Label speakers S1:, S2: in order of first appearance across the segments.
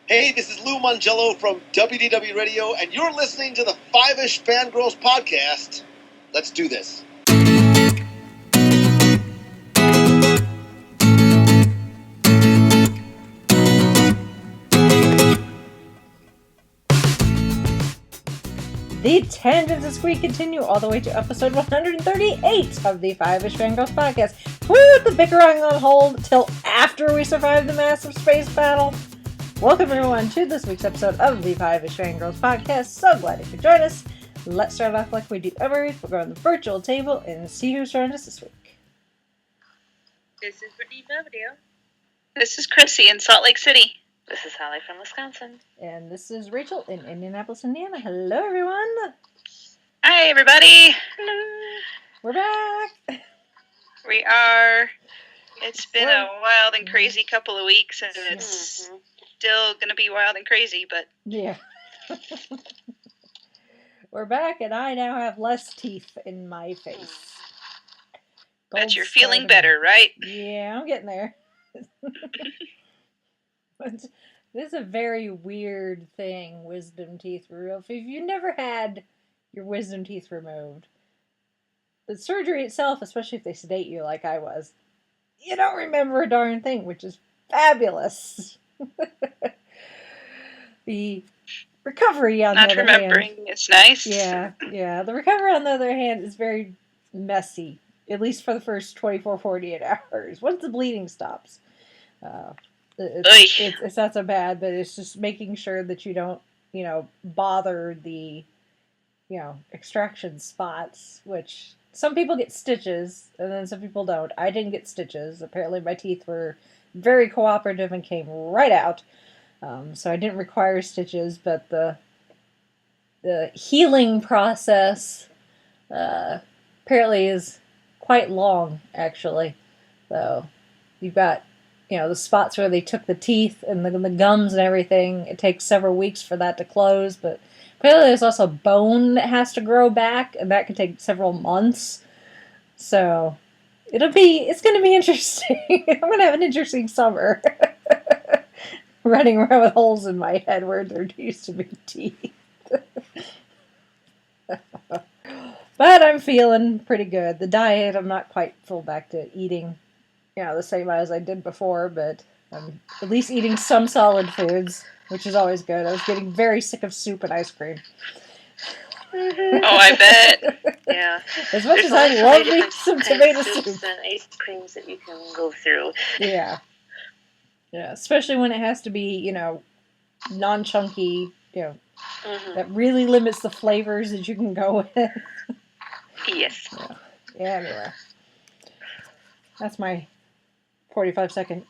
S1: Hey, this is Lou Mangello from WDW Radio, and you're listening to the Five-ish Fangirls podcast. Let's do this.
S2: The tangents this week continue all the way to episode 138 of the Five-ish Fangirls podcast. Put the bickering on hold till after we survive the massive space battle. Welcome everyone to this week's episode of the Five-ish Fangirls podcast. So glad you could join us. Let's start off like we do every week. We'll go on the virtual table and see who's joined us this week.
S3: This is Brittany Belvedere. This is Chrissy in Salt Lake City.
S4: This is Holly from Wisconsin.
S2: And this is Rachel in Indianapolis, Indiana. Hello, everyone.
S3: Hi, everybody.
S4: Hello.
S2: We're back.
S3: We are. It's been a wild and crazy couple of weeks, and it's still going to be wild and crazy, but...
S2: Yeah. We're back, and I now have less teeth in my face.
S3: Bet you're feeling better, right?
S2: Yeah, I'm getting there. This is a very weird thing, wisdom teeth removed. If you've never had your wisdom teeth removed, the surgery itself, especially if they sedate you like I was, you don't remember a darn thing, which is fabulous. The recovery, on the other hand... Not remembering
S3: is nice.
S2: Yeah. The recovery, on the other hand, is very messy, at least for the first 24, 48 hours. Once the bleeding stops. It's not so bad, but it's just making sure that you don't, bother the, extraction spots, which some people get stitches, and then some people don't. I didn't get stitches. Apparently my teeth were very cooperative and came right out. So I didn't require stitches, but the healing process, apparently is quite long, actually. So you've got, the spots where they took the teeth and the gums and everything. It takes several weeks for that to close, but apparently there's also bone that has to grow back, and that can take several months. So it's going to be interesting. I'm going to have an interesting summer. Running around with holes in my head where there used to be teeth. But I'm feeling pretty good. The diet, I'm not quite full back to eating, the same as I did before, but I'm at least eating some solid foods, which is always good. I was getting very sick of soup and ice cream.
S3: Oh, I bet.
S4: Yeah.
S2: As much as I love me some tomato soup.
S4: And ice creams that you can go through.
S2: Yeah. Yeah, especially when it has to be, non-chunky, that really limits the flavors that you can go with.
S4: Yes.
S2: Yeah, anyway. That's my 45-second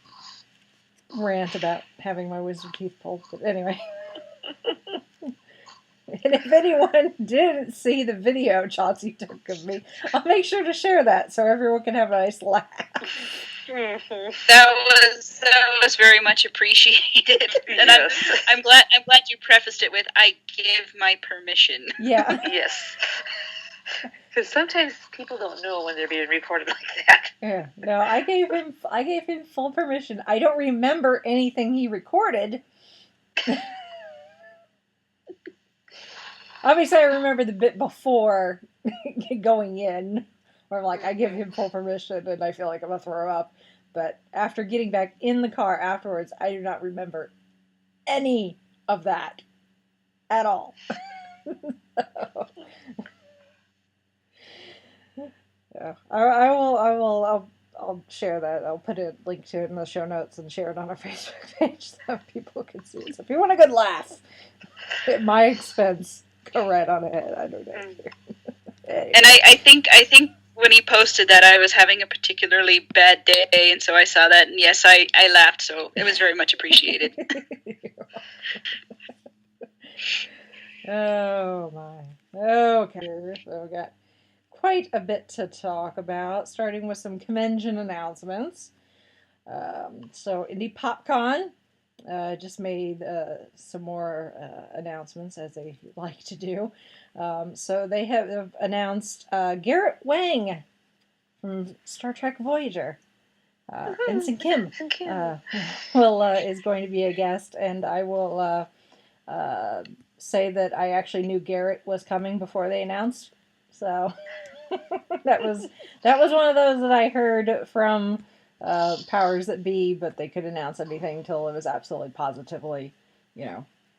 S2: rant about having my wisdom teeth pulled. But anyway. And if anyone didn't see the video Chauncey took of me, I'll make sure to share that so everyone can have a nice laugh.
S3: That was very much appreciated, and I'm glad you prefaced it with "I give my permission."
S2: Yeah.
S4: Yes. Because sometimes people don't know when they're being recorded like that.
S2: Yeah. No, I gave him full permission. I don't remember anything he recorded. Obviously, I remember the bit before going in, where I'm like, I give him full permission, and I feel like I'm gonna throw up. But after getting back in the car afterwards, I do not remember any of that at all. Yeah, I'll share that. I'll put a link to it in the show notes and share it on our Facebook page so people can see it. So if you want a good laugh, at my expense, go right on ahead. I don't know. Anyway.
S3: And I think when he posted that, I was having a particularly bad day, and so I saw that, and yes, I laughed, so it was very much appreciated.
S2: Oh my. Okay, so we got quite a bit to talk about, starting with some convention announcements. So Indie PopCon just made some more announcements, as they like to do. So they have announced Garrett Wang from Star Trek Voyager Ensign Kim
S4: Ensign Kim.
S2: is going to be a guest, and I will say that I actually knew Garrett was coming before they announced. So that was one of those that I heard from powers that be, but they could announce anything until it was absolutely positively,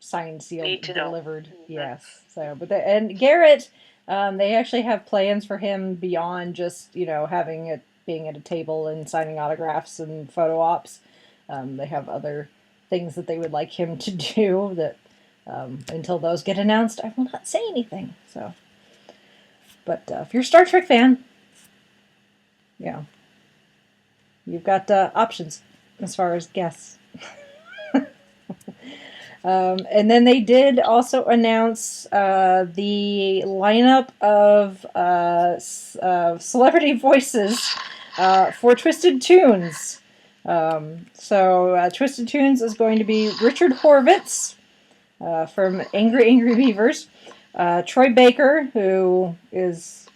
S2: signed, sealed, delivered.
S4: Mm-hmm.
S2: Yes. So, and Garrett, they actually have plans for him beyond just having it being at a table and signing autographs and photo ops. They have other things that they would like him to do that. Until those get announced, I will not say anything. So, but if you're a Star Trek fan, you've got options as far as guests. And then they did also announce the lineup of celebrity voices for Twisted Tunes. So Twisted Tunes is going to be Richard Horvitz from Angry Beavers, Troy Baker, who is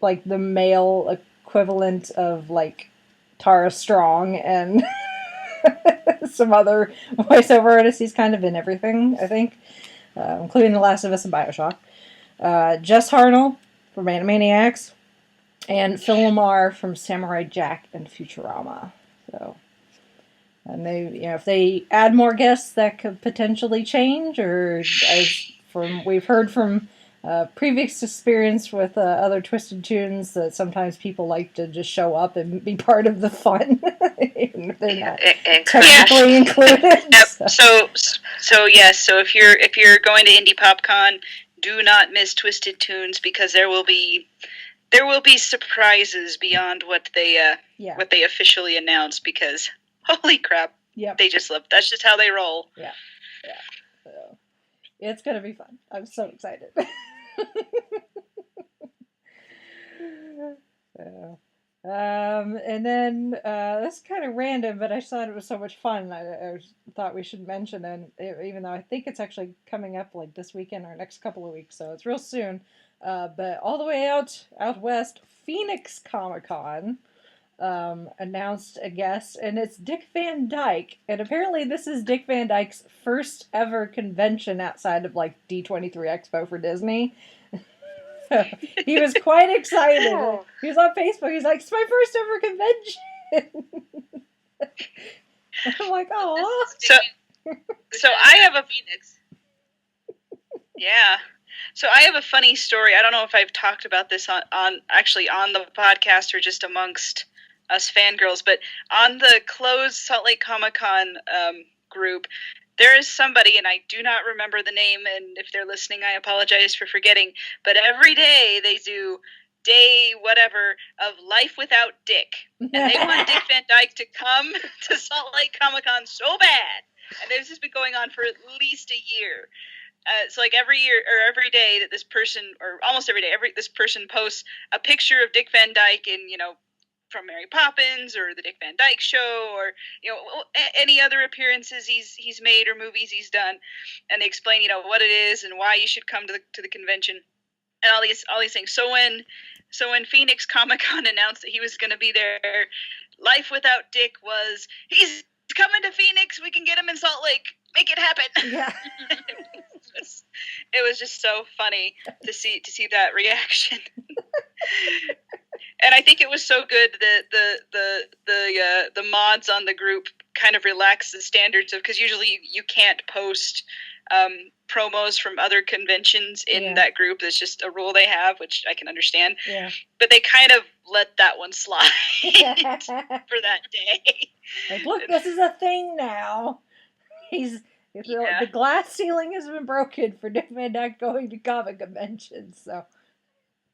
S2: like the male equivalent of like Tara Strong and some other voiceover artists. He's kind of in everything, I think, including The Last of Us and Bioshock. Jess Harnell from Animaniacs, and Phil Lamar from Samurai Jack and Futurama. So, and they, if they add more guests, that could potentially change. Or as we've heard from previous experience with other Twisted Tunes, that sometimes people like to just show up and be part of the fun. They're not technically included.
S3: Yep. So yes. So if you're going to Indie PopCon, do not miss Twisted Tunes, because there will be surprises beyond what they officially announced. Because holy crap, they just love. That's just how they roll.
S2: Yeah. So it's gonna be fun. I'm so excited. So, and then that's kind of random, but I just thought it was so much fun. I thought we should mention, and even though I think it's actually coming up like this weekend or next couple of weeks, so it's real soon. But all the way out west, Phoenix Comic-Con announced a guest, and it's Dick Van Dyke. And apparently this is Dick Van Dyke's first ever convention outside of like D23 Expo for Disney. He was quite excited. Oh. He was on Facebook. He's like, "It's my first ever convention." I'm like, "Oh."
S3: So I have a Phoenix. Yeah. So I have a funny story. I don't know if I've talked about this on the podcast or just amongst us fangirls, but on the closed Salt Lake Comic-Con group, there is somebody, and I do not remember the name, and if they're listening, I apologize for forgetting, but every day they do day whatever of Life Without Dick. And they want Dick Van Dyke to come to Salt Lake Comic-Con so bad. And this has been going on for at least a year. It's like every year or every day that this person, or almost every day, this person posts a picture of Dick Van Dyke in, from Mary Poppins or the Dick Van Dyke Show, or any other appearances he's made or movies he's done, and they explain what it is and why you should come to the convention and all these things. So when Phoenix Comic-Con announced that he was going to be there, Life Without Dick was, he's coming to Phoenix, we can get him in Salt Lake, make it happen.
S2: Yeah.
S3: It was just so funny to see that reaction. And I think it was so good that the mods on the group kind of relaxed the standards of, because usually you can't post promos from other conventions in that group. That's just a rule they have, which I can understand. Yeah. But they kind of let that one slide for that day.
S2: Like, look, this is a thing now. The glass ceiling has been broken for Dick Van Dyke going to comic conventions, so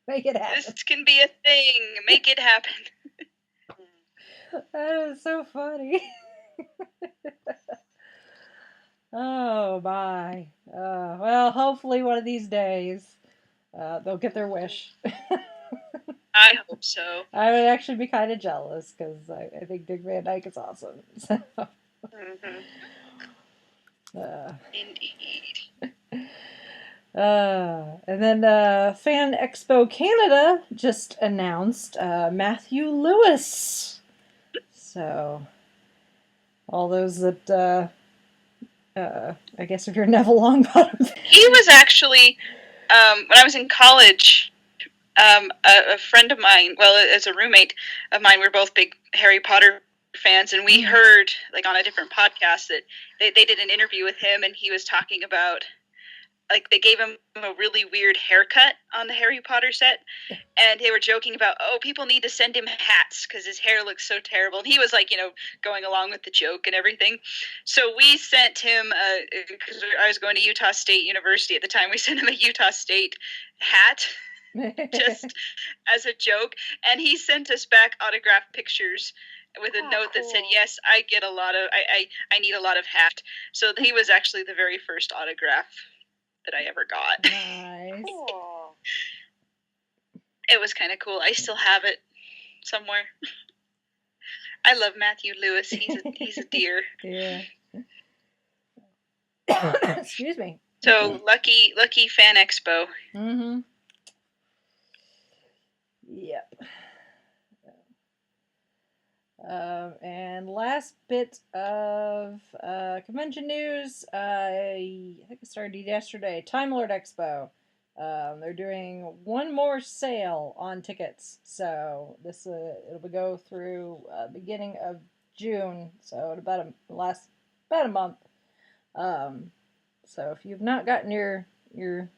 S2: make it happen.
S3: This can be a thing. Make it happen.
S2: That is so funny. Oh, my. Well, hopefully one of these days they'll get their wish.
S3: I hope so.
S2: I would actually be kind of jealous, because I think Dick Van Dyke is awesome. So.
S3: Indeed.
S2: And then Fan Expo Canada just announced Matthew Lewis. So, all those that, I guess if you're Neville Longbottom.
S3: He was actually, when I was in college, a friend of mine, well, as a roommate of mine, we were both big Harry Potter fans, and we heard, like, on a different podcast that they did an interview with him, and he was talking about, like, they gave him a really weird haircut on the Harry Potter set, and they were joking about, oh, people need to send him hats because his hair looks so terrible. And he was, like, going along with the joke and everything. So we sent him, because I was going to Utah State University at the time, we sent him a Utah State hat just as a joke. And he sent us back autographed pictures with a note that said, yes, I get a lot of, I need a lot of hats. So he was actually the very first autograph that I ever got.
S2: Nice.
S4: Cool.
S3: It was kind of cool. I still have it somewhere. I love Matthew Lewis. He's a dear.
S2: Yeah. Excuse me.
S3: So lucky Fan Expo.
S2: Mm-hmm. Yep. And last bit of convention news. I think it started yesterday. Time Lord Expo. They're doing one more sale on tickets. So this it'll go through beginning of June. So about a month. So if you've not gotten your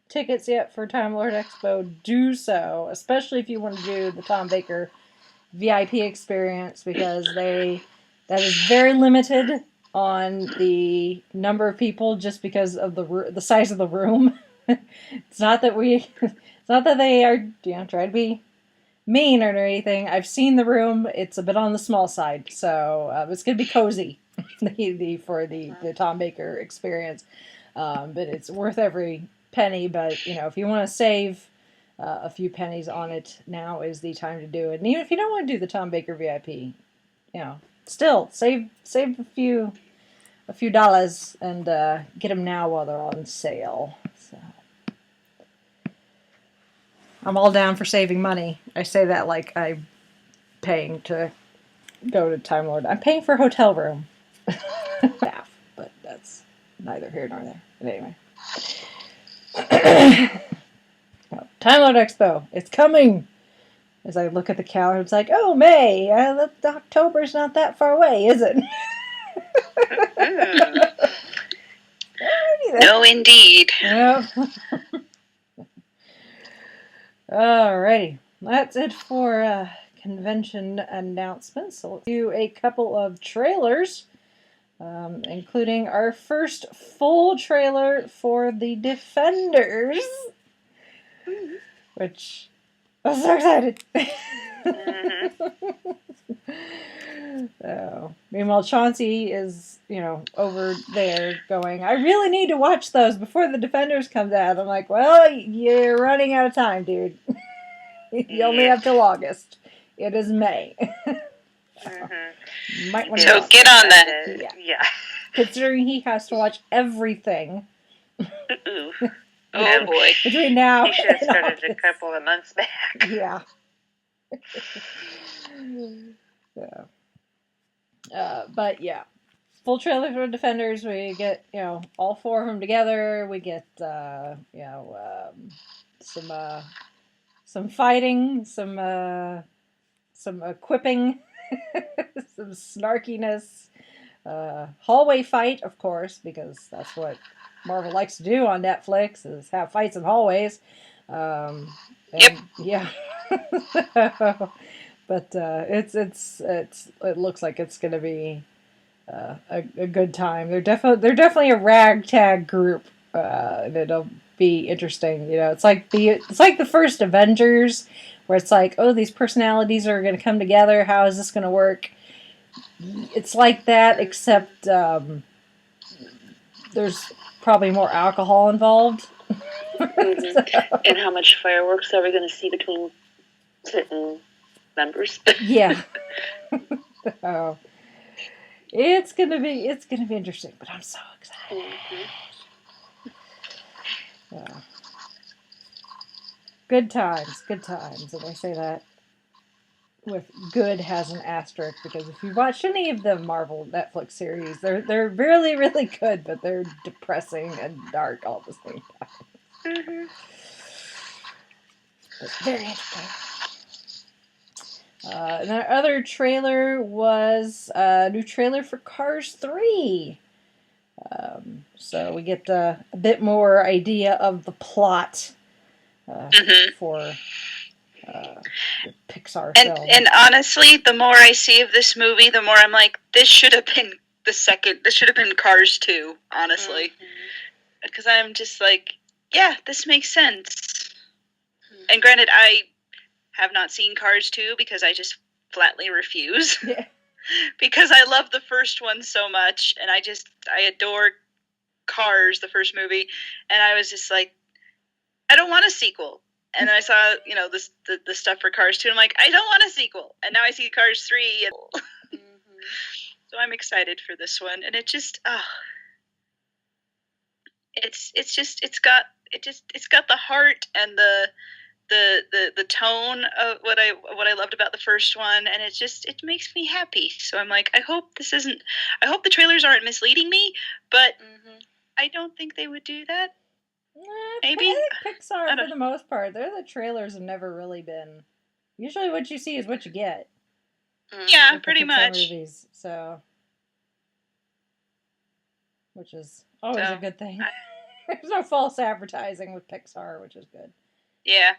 S2: tickets yet for Time Lord Expo, do so. Especially if you want to do the Tom Baker VIP experience, because that is very limited on the number of people, just because of the size of the room. It's not that they are trying to be mean or anything. I've seen the room; it's a bit on the small side, so it's gonna be cozy for the Tom Baker experience. But it's worth every penny. But if you want to save a few pennies on it, now is the time to do it. And even if you don't want to do the Tom Baker VIP, still save a few dollars and get them now while they're on sale. So I'm all down for saving money. I say that like I'm paying to go to Time Lord. I'm paying for a hotel room. Half, but that's neither here nor there. But anyway. Time Lord Expo, it's coming! As I look at the calendar, it's like, oh, May! October's not that far away, is it?
S3: No, indeed.
S2: Yep. Alrighty. That's it for convention announcements. So let's do a couple of trailers, including our first full trailer for The Defenders. Which I'm so excited. So, meanwhile, Chauncey is, over there going, I really need to watch those before The Defenders comes out. I'm like, well, you're running out of time, dude. You only have till August. It is May. Might want
S3: So get on that.
S4: Yeah.
S2: Considering he has to watch everything.
S3: Oh boy.
S2: Between now
S4: He should have
S2: and
S4: started
S2: August.
S4: a couple of months back.
S2: Yeah. But yeah, full trailer for Defenders. We get all four of them together. We get some fighting, some equipping, some snarkiness. Hallway fight, of course, because that's what Marvel likes to do on Netflix, is have fights in hallways.
S3: Yep.
S2: Yeah. But it looks like it's gonna be a good time. They're definitely a ragtag group. And it'll be interesting. It's like the first Avengers, where it's like, oh, these personalities are gonna come together. How is this gonna work? It's like that, except there's probably more alcohol involved.
S4: And how much fireworks are we going to see between certain members?
S2: Yeah. So, it's gonna be interesting, but I'm so excited. Yeah. Good times, and I say that with good has an asterisk, because if you watch any of the Marvel Netflix series, they're really, really good, but they're depressing and dark all at the same time.
S3: Mm-hmm.
S2: But very entertaining. And our other trailer was a new trailer for Cars 3. So we get a bit more idea of the plot for the Pixar film.
S3: And honestly, the more I see of this movie, the more I'm like, this should have been this should have been Cars 2, honestly. Because I'm just like, yeah, this makes sense. And granted, I have not seen Cars 2 because I just flatly refuse.
S2: Yeah.
S3: Because I love the first one so much, and I adore Cars, the first movie, and I was just like, I don't want a sequel. And then I saw, the stuff for Cars 2, and I'm like, I don't want a sequel. And now I see Cars 3, and so I'm excited for this one. And it just, it's got the heart and the tone of what I loved about the first one, and it makes me happy. So I'm like, I hope the trailers aren't misleading me, but I don't think they would do that. Maybe.
S2: I think Pixar, for the most part, the trailers have never really been. Usually, what you see is what you get.
S3: Yeah, pretty much.
S2: Movies, so, which is always a good thing. There's no false advertising with Pixar, which is good.
S3: Yeah.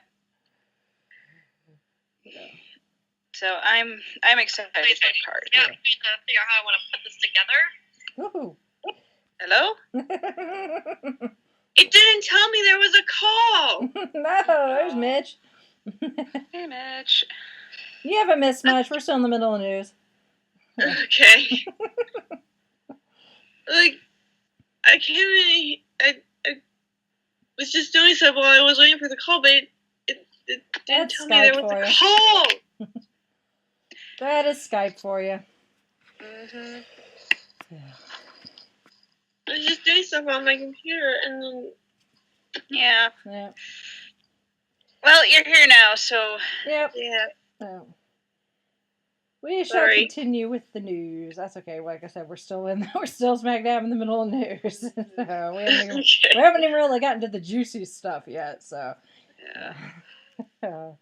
S3: So I'm excited for Cars.
S5: Yeah, I'm trying to figure out how I want to put this together.
S2: Woohoo!
S3: Hello?
S5: It didn't tell me there was a call.
S2: No, there's Mitch.
S3: Hey, Mitch.
S2: You haven't missed much. We're still in the middle of the news.
S5: Okay. Like, I can't really. I was just doing stuff while I was waiting for the call, but it didn't tell me there was a call.
S2: That is Skype for you.
S3: Mm-hmm.
S2: Yeah.
S5: I was just doing stuff on my computer, and then...
S3: Yeah.
S2: Yeah.
S3: Well, you're here now, so...
S2: Yep.
S5: Yeah.
S2: Oh. We shall continue with the news. That's okay. Like I said, we're still smack dab in the middle of news. So we haven't even really gotten to the juicy stuff yet. So.
S3: Yeah.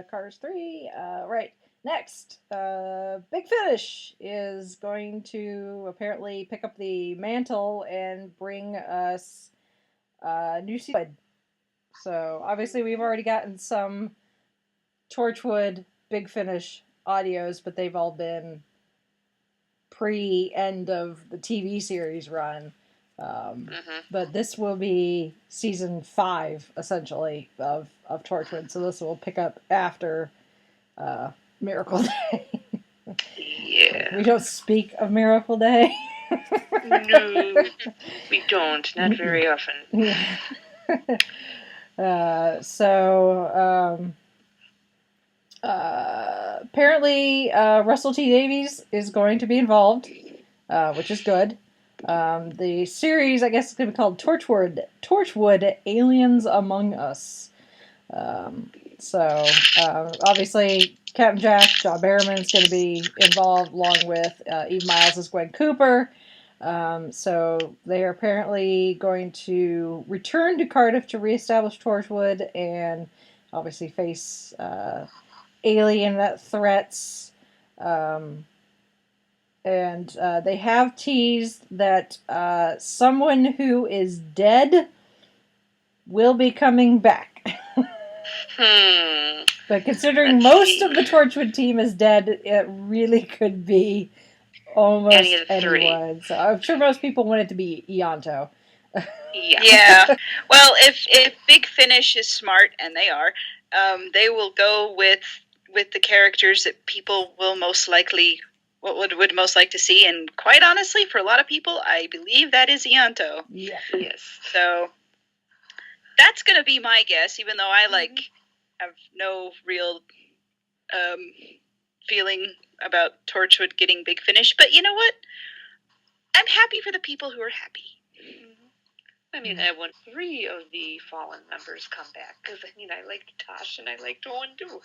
S2: Cars 3. Right. Next, Big Finish is going to apparently pick up the mantle and bring us new season. So, obviously, we've already gotten some Torchwood Big Finish audios, but they've all been pre-end of the TV series run. But this will be season 5, essentially, of Torchwood. So this will pick up after Miracle Day.
S3: Yeah.
S2: We don't speak of Miracle Day.
S3: No, we don't. Not very often.
S2: Yeah. Apparently Russell T Davies is going to be involved, which is good. The series, I guess, is going to be called Torchwood Aliens Among Us. Obviously, Captain Jack, John Barrowman is going to be involved, along with Eve Miles as Gwen Cooper. So they are apparently going to return to Cardiff to reestablish Torchwood and obviously face alien threats. And they have teased that someone who is dead will be coming back. But considering most of the Torchwood team is dead, it really could be almost anyone. So I'm sure most people want it to be Ianto.
S3: Yeah. Well, if Big Finish is smart, and they are, they will go with the characters that people will most likely would most like to see, and quite honestly, for a lot of people, I believe that is Ianto.
S2: Yeah.
S3: Yes. So that's gonna be my guess, even though I have no real feeling about Torchwood getting Big Finish. But you know what? I'm happy for the people who are happy.
S4: I mean, I want 3 of the fallen members come back, because, I mean, I liked Tosh and I liked Owen, too.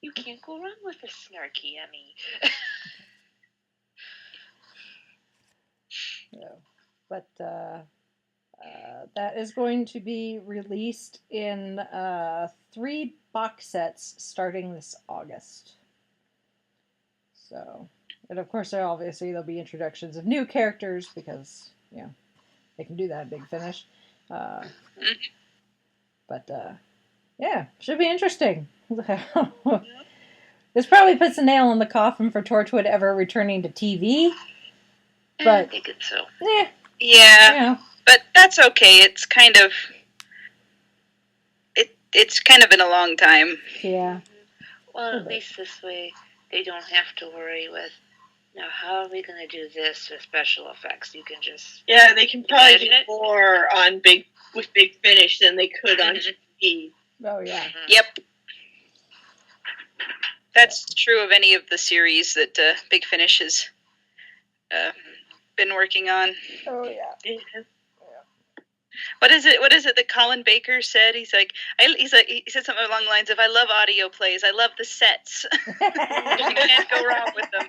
S4: You can't go wrong with a snarky Emmy.
S2: But that is going to be released in 3 box sets starting this August. So, and of course, there'll be introductions of new characters because, they can do that at Big Finish. But, yeah, should be interesting. This probably puts a nail in the coffin for Torchwood ever returning to TV. But,
S4: I think it's so.
S3: Yeah. But that's okay. It's kind of... It's kind of been a long time.
S2: Yeah.
S4: Well, at least this way, they don't have to worry with, now how are we going to do this with special effects? You can just...
S5: Yeah, they can probably do more on Big Finish than they could on TV.
S2: Oh, yeah.
S3: Yep. That's true of any of the series that Big Finish has been working on.
S2: Oh, yeah.
S3: What is it that Colin Baker said? He said something along the lines of, "I love audio plays. I love the sets. You can't go wrong with them."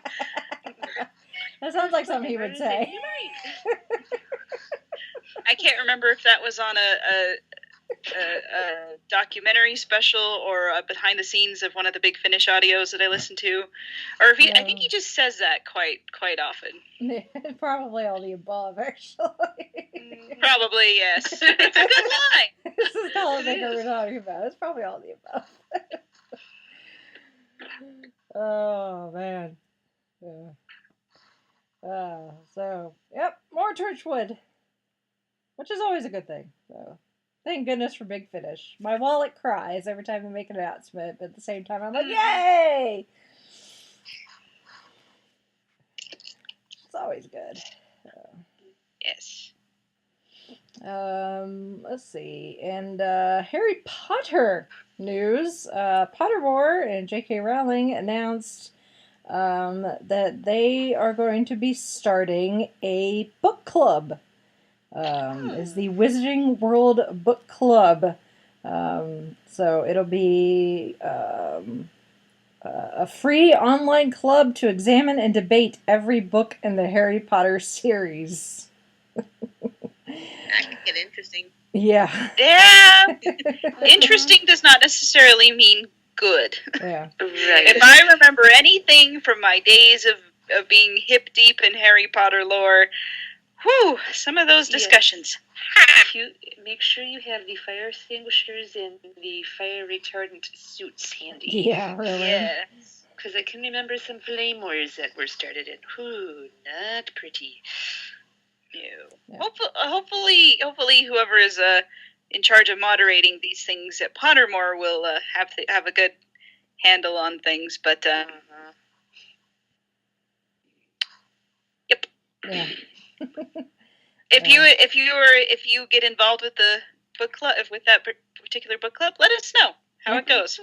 S2: That sounds like something he would say.
S3: I can't remember if that was on a documentary special or a behind the scenes of one of the Big Finish audios that I listened to, or if I think he just says that quite often.
S2: Probably all the above, actually.
S3: Probably, yes. It's a good line.
S2: This is Colin Baker we're talking about. It's probably all the above. Oh, man. Yeah. So, yep, more Torchwood, which is always a good thing. So, thank goodness for Big Finish. My wallet cries every time we make an announcement, but at the same time, I'm like, yay! It's always good.
S3: Yes.
S2: Let's see. And Harry Potter news. Pottermore and J.K. Rowling announced that they are going to be starting a book club. Is the Wizarding World Book Club. So it'll be a free online club to examine and debate every book in the Harry Potter series.
S5: That could get interesting.
S2: Yeah.
S3: Yeah. Interesting does not necessarily mean good.
S2: Yeah.
S4: Right.
S3: If I remember anything from my days of being hip deep in Harry Potter lore, some of those discussions.
S4: If you make sure you have the fire extinguishers and the fire retardant suits handy.
S2: Yeah, really.
S3: Yeah.
S4: Because I can remember some flame wars that were started in. Not pretty.
S3: No.
S2: Yeah.
S3: Hopefully, whoever is in charge of moderating these things at Pottermore will have a good handle on things. But yep.
S2: Yeah.
S3: If you get involved with the book club, with that particular book club, let us know how it goes.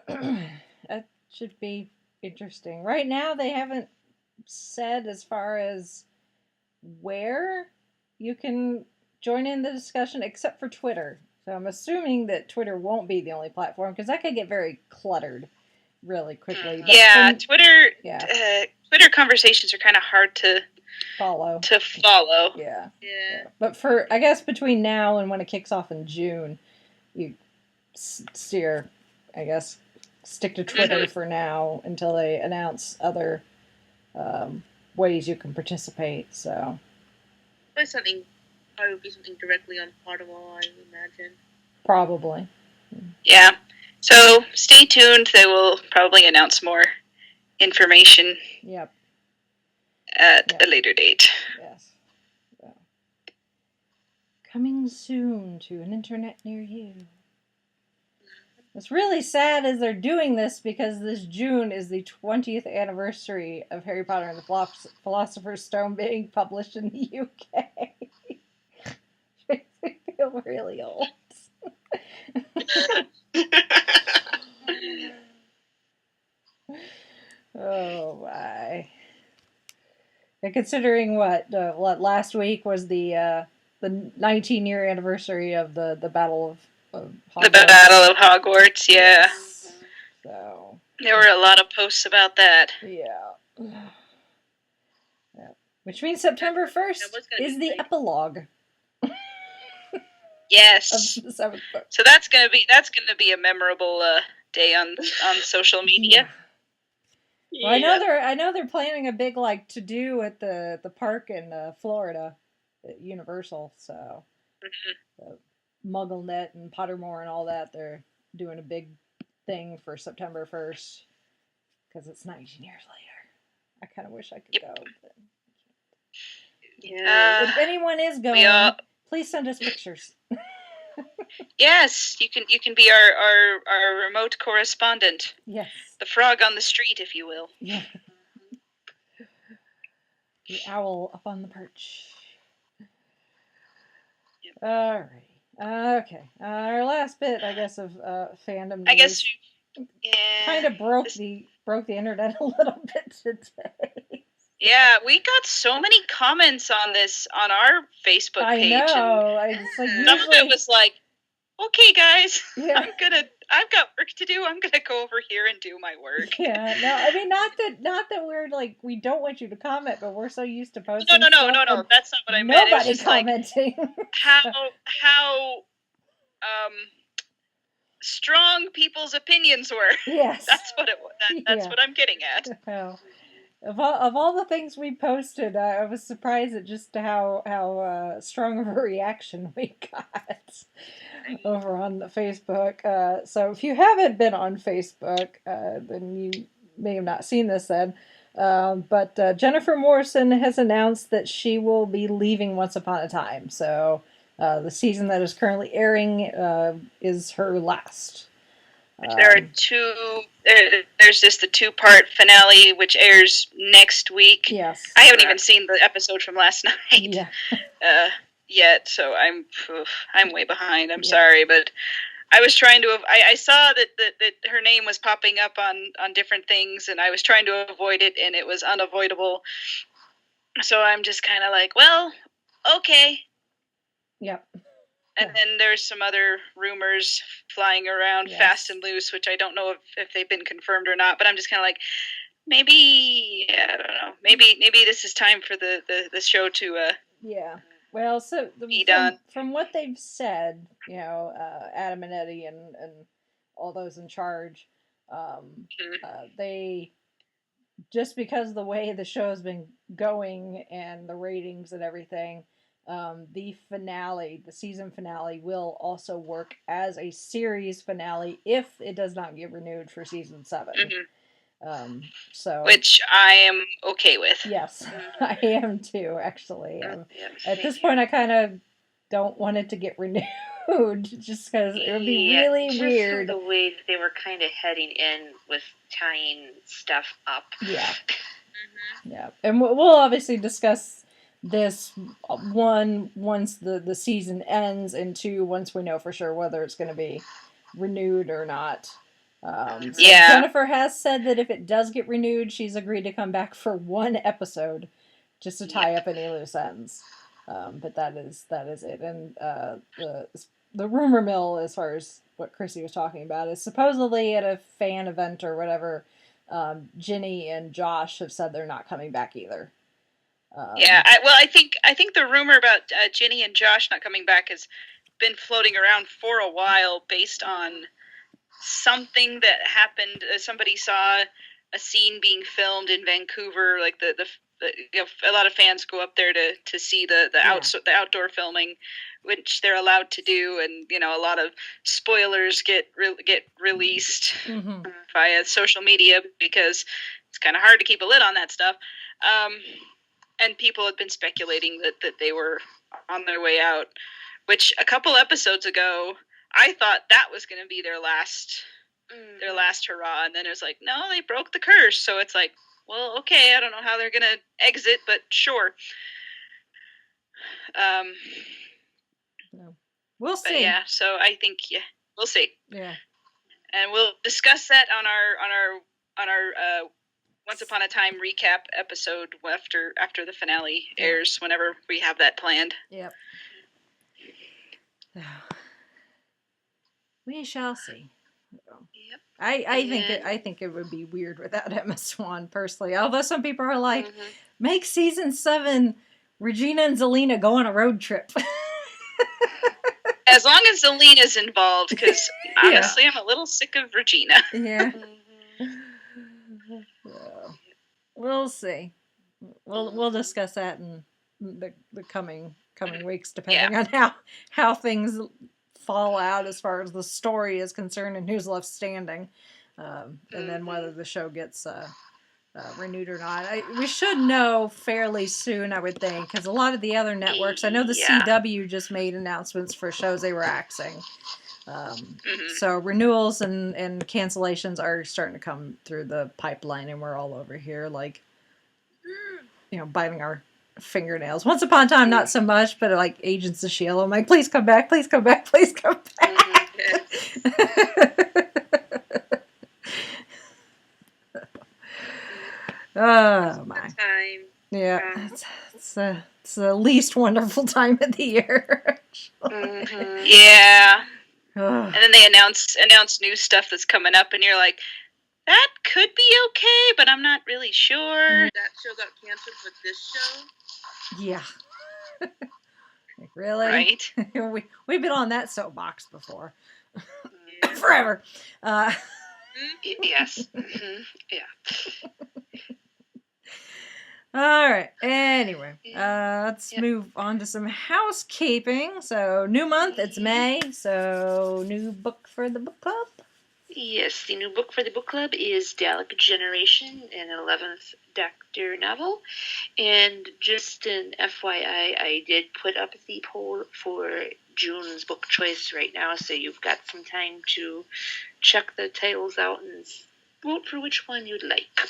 S2: That should be interesting. Right now, they haven't said as far as where you can join in the discussion, except for Twitter. So I'm assuming that Twitter won't be the only platform, because that could get very cluttered really quickly. But
S3: Yeah, Twitter.
S2: Yeah.
S3: Twitter conversations are kind of hard to
S2: follow.
S3: Yeah.
S2: But I guess between now and when it kicks off in June, you stick to Twitter for now until they announce other ways you can participate. So
S5: Probably would be something directly on Pottermore, I imagine.
S2: Probably.
S3: Yeah. So stay tuned. They will probably announce more information.
S2: Yep.
S3: At a later date.
S2: Yes. So. Coming soon to an internet near you. What's really sad is they're doing this because this June is the 20th anniversary of Harry Potter and the Philosopher's Stone being published in the UK. Makes me feel really old. Oh my. And considering what last week was the 19-year anniversary of the Battle of Hogwarts.
S3: The Battle of Hogwarts, yeah.
S2: Yes. So
S3: there were a lot of posts about that.
S2: Yeah. Yeah. Which means September 1st is the epilogue.
S3: Yes.
S2: Of the 7th book.
S3: So that's gonna be a memorable day on social media.
S2: Yeah. Well, I know they're planning a big to do at the park in Florida, at Universal. So MuggleNet and Pottermore and all that, they're doing a big thing for September 1st because it's 19 years later. I kind of wish I could go. But
S3: yeah.
S2: If anyone is going, please send us pictures.
S3: Yes, you can be our remote correspondent.
S2: Yes.
S3: The frog on the street, if you will.
S2: Yeah. The owl up on the perch. Yep. All right. Okay. Our last bit, I guess, of fandom news.
S3: I guess
S2: kind of broke the internet a little bit today.
S3: Yeah, we got so many comments on this on our Facebook page.
S2: I know.
S3: Some of it was like, okay, guys,
S2: yeah.
S3: I've got work to do. I'm gonna go over here and do my work.
S2: Yeah, no, I mean, not that we're we don't want you to comment, but we're so used to posting.
S3: No. That's not what I meant.
S2: Nobody commenting.
S3: How strong people's opinions were.
S2: Yes,
S3: that's what it was. That's what I'm getting at.
S2: Well, of all the things we posted, I was surprised at just how strong of a reaction we got over on the Facebook. So if you haven't been on Facebook, then you may have not seen this then. But Jennifer Morrison has announced that she will be leaving Once Upon a Time. So the season that is currently airing is her last.
S3: There are two. There's just the 2-part finale, which airs next week.
S2: Yes.
S3: I haven't even seen the episode from last night.
S2: Yeah.
S3: Yet, so I'm way behind. I'm sorry, but I was trying to. I saw that her name was popping up on different things, and I was trying to avoid it, and it was unavoidable. So I'm just kind of like, well, okay.
S2: Yep.
S3: And then there's some other rumors flying around fast and loose, which I don't know if they've been confirmed or not. But I'm just kind of like, maybe I don't know. Maybe this is time for the show to
S2: yeah. Well, so
S3: be done.
S2: From what they've said, Adam and Eddie and all those in charge, they just because of the way the show's been going and the ratings and everything. The finale, the season finale, will also work as a series finale if it does not get renewed for season 7.
S3: Mm-hmm.
S2: So
S3: which I am okay with.
S2: Yes, I am too. Actually, at this point, I kind of don't want it to get renewed, just because it would be really weird.
S4: The way that they were kind of heading in with tying stuff up.
S2: Yeah. Mm-hmm. Yeah, and we'll obviously discuss this once the season ends, and 2 once we know for sure whether it's going to be renewed or not. So Jennifer has said that if it does get renewed, she's agreed to come back for 1 episode just to tie up any loose ends. But that is it. And the rumor mill, as far as what Chrissy was talking about, is supposedly at a fan event or whatever. Ginny and Josh have said they're not coming back either.
S3: I think the rumor about Ginny and Josh not coming back has been floating around for a while, based on something that happened. Somebody saw a scene being filmed in Vancouver, like the a lot of fans go up there to see the outdoor filming, which they're allowed to do, and a lot of spoilers get released via social media because it's kind of hard to keep a lid on that stuff. And people had been speculating that they were on their way out, which a couple episodes ago, I thought that was going to be their last hurrah. And then it was like, no, they broke the curse. So it's like, well, okay, I don't know how they're going to exit, but sure.
S2: We'll see.
S3: Yeah, so I think, we'll see.
S2: Yeah.
S3: And we'll discuss that on our Once Upon a Time recap episode after the finale airs, whenever we have that planned.
S2: Yep. We shall see.
S3: Yep.
S2: I think it would be weird without Emma Swan personally. Although some people are like, make season 7 Regina and Zelina go on a road trip.
S3: As long as Zelina's involved, because honestly, I'm a little sick of Regina.
S2: Yeah. So, we'll see. We'll discuss that in the coming weeks, depending on how things fall out as far as the story is concerned and who's left standing, and then whether the show gets renewed or not. We should know fairly soon, I would think, because a lot of the other networks, I know the CW just made announcements for shows they were axing. So renewals and cancellations are starting to come through the pipeline, and we're all over here like, biting our fingernails. Once upon a time, not so much, but like Agents of S.H.I.E.L.D., I'm like, please come back, please come back, please come back. Oh my.
S5: Time.
S2: Yeah, it's the least wonderful time of the year.
S3: Yeah. And then they announce new stuff that's coming up, and you're like, that could be okay, but I'm not really sure.
S5: That show got canceled with this show.
S2: Yeah. Like, really?
S3: Right.
S2: We've been on that soapbox before. Forever.
S3: Yes. Yeah.
S2: All right. Anyway, let's move on to some housekeeping. So, new month, it's May. So, new book for the book club?
S4: Yes, the new book for the book club is Dalek Generation, an 11th Doctor novel. And just an FYI, I did put up the poll for June's book choice right now, so you've got some time to check the titles out and vote for which one you'd like.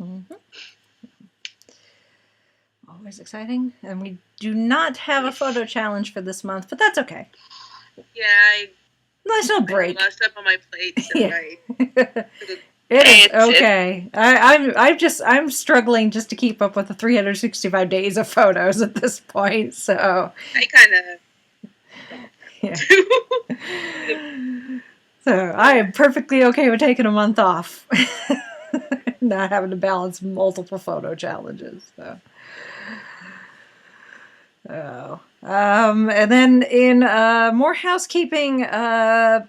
S2: Mm-hmm. Always exciting. And we do not have a photo challenge for this month, but that's okay.
S5: Yeah,
S2: Nice little break.
S5: I have stuff on my plate, so
S2: It is okay. I'm struggling just to keep up with the 365 days of photos at this point. So
S5: I kind of.
S2: So I am perfectly okay with taking a month off, not having to balance multiple photo challenges. So. And then in more housekeeping, Patreon,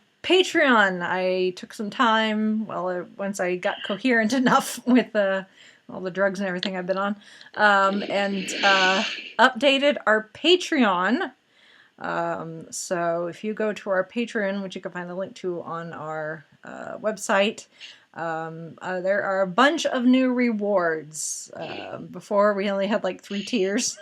S2: I took some time, once I got coherent enough with all the drugs and everything I've been on, and updated our Patreon. So if you go to our Patreon, which you can find the link to on our website, there are a bunch of new rewards. Before we only had like 3 tiers.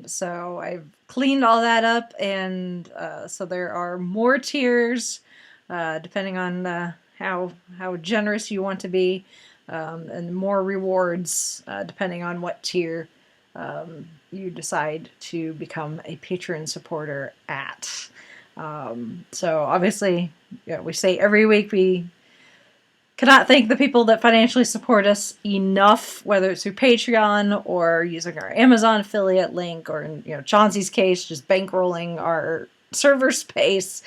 S2: So I've cleaned all that up, and so there are more tiers depending on how generous you want to be, and more rewards depending on what tier you decide to become a patron supporter at. So obviously, we say every week we cannot thank the people that financially support us enough, whether it's through Patreon or using our Amazon affiliate link, or in Chauncey's case, just bankrolling our server space.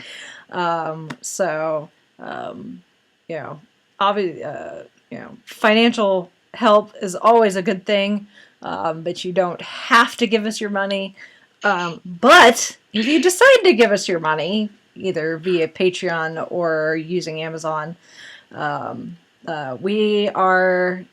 S2: Financial help is always a good thing, but you don't have to give us your money. But if you decide to give us your money, either via Patreon or using Amazon, we are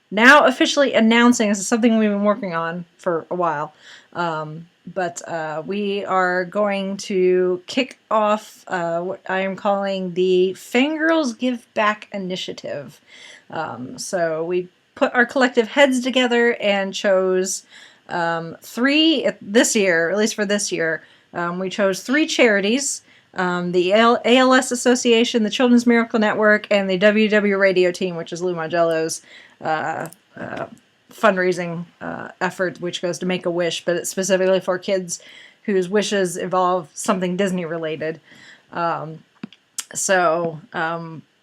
S2: now officially announcing, this is something we've been working on for a while, but we are going to kick off what I am calling the Fangirls Give Back Initiative. So we put our collective heads together and chose 3 this year, at least for this year. We chose 3 charities. The ALS Association, the Children's Miracle Network, and the WW Radio Team, which is Lou Mangello's fundraising effort, which goes to Make-A-Wish, but it's specifically for kids whose wishes involve something Disney related.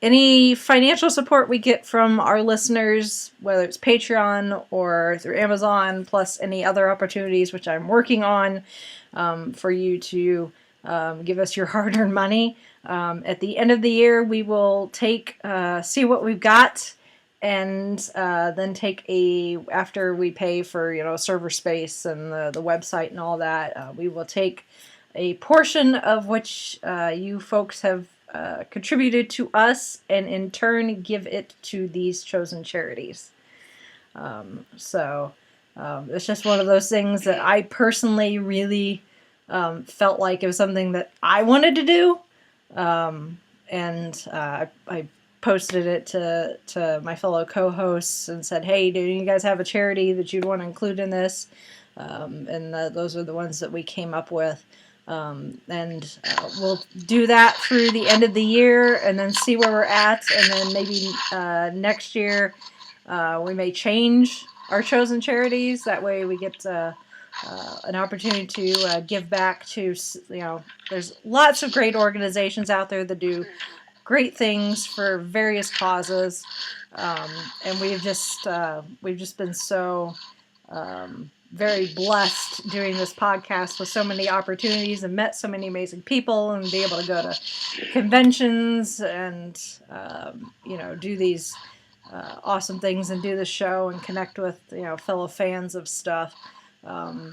S2: any financial support we get from our listeners, whether it's Patreon or through Amazon, plus any other opportunities which I'm working on for you to give us your hard-earned money. At the end of the year, we will see what we've got, and then after we pay for server space and the website and all that, we will take a portion of which you folks have contributed to us, and in turn give it to these chosen charities. It's just one of those things that I personally really felt like it was something that I wanted to do, and I posted it to my fellow co-hosts and said, hey, do you guys have a charity that you'd want to include in this? Those are the ones that we came up with. We'll do that through the end of the year and then see where we're at. And then maybe next year we may change our chosen charities. That way we get an opportunity to give back to, there's lots of great organizations out there that do great things for various causes. And we've just been so very blessed doing this podcast with so many opportunities and met so many amazing people and be able to go to conventions and do these awesome things and do the show and connect with fellow fans of stuff we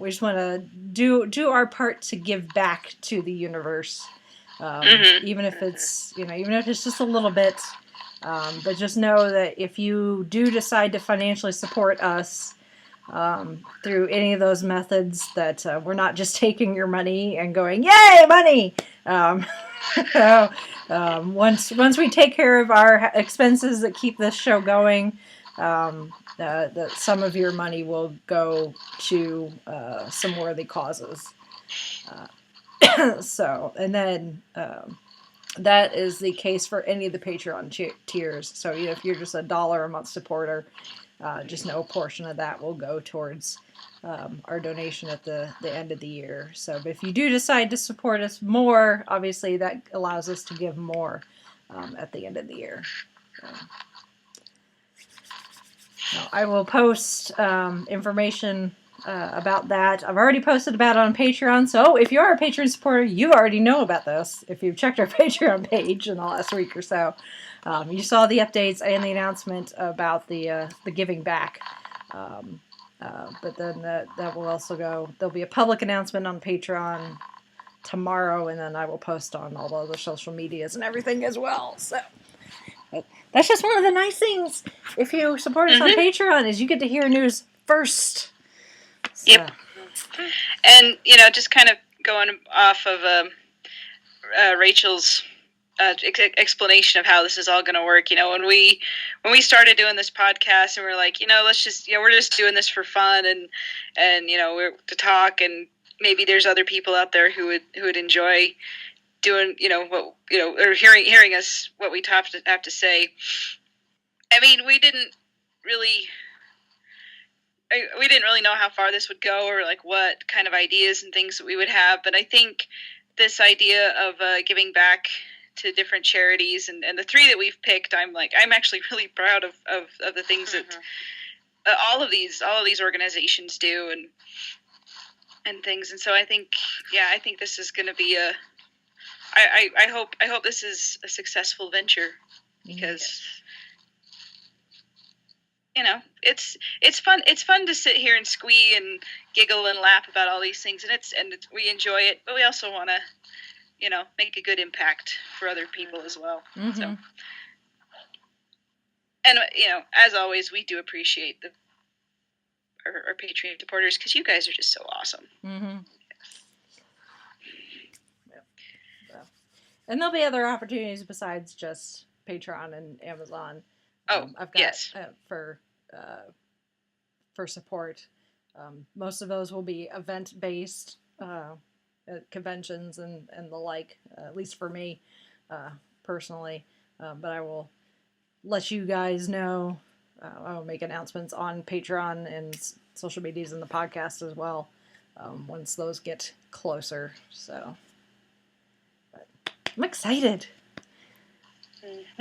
S2: just want to do our part to give back to the universe, even if it's just a little bit. But just know that if you do decide to financially support us through any of those methods, that we're not just taking your money and going, yay, money! Once we take care of our expenses that keep this show going, that some of your money will go to some worthy causes. That is the case for any of the Patreon tiers. So if you're just a $1 a month supporter, just know a portion of that will go towards our donation at the end of the year. So but if you do decide to support us more, obviously that allows us to give more at the end of the year. I will post information about that. I've already posted about it on Patreon, so if you are a Patreon supporter, you already know about this. If you've checked our Patreon page in the last week or so, you saw the updates and the announcement about the giving back. But then that will also there'll be a public announcement on Patreon tomorrow, and then I will post on all the other social medias and everything as well. So that's just one of the nice things. If you support us on Patreon, is you get to hear news first. So.
S3: Yep. And, just kind of going off of Rachel's explanation of how this is all going to work, when we started doing this podcast and we're like, let's just, we're just doing this for fun and we're to talk, and maybe there's other people out there who would enjoy doing, or hearing us, what we have to say. I mean, we didn't really know how far this would go or like what kind of ideas and things that we would have. But I think this idea of giving back to different charities and the three that we've picked, I'm actually really proud of the things that all of these organizations do and things. And so I think this is going to be I hope this is a successful venture, because it's fun. It's fun to sit here and squee and giggle and laugh about all these things, and we enjoy it. But we also want to, make a good impact for other people as well. Mm-hmm. So, and as always, we do appreciate our Patreon supporters, because you guys are just so awesome.
S2: Mm-hmm. And there'll be other opportunities besides just Patreon and Amazon. I've got for support. Most of those will be event based at conventions and the like. At least for me, personally. But I will let you guys know. I will make announcements on Patreon and social medias and the podcast as well once those get closer. So, but I'm excited.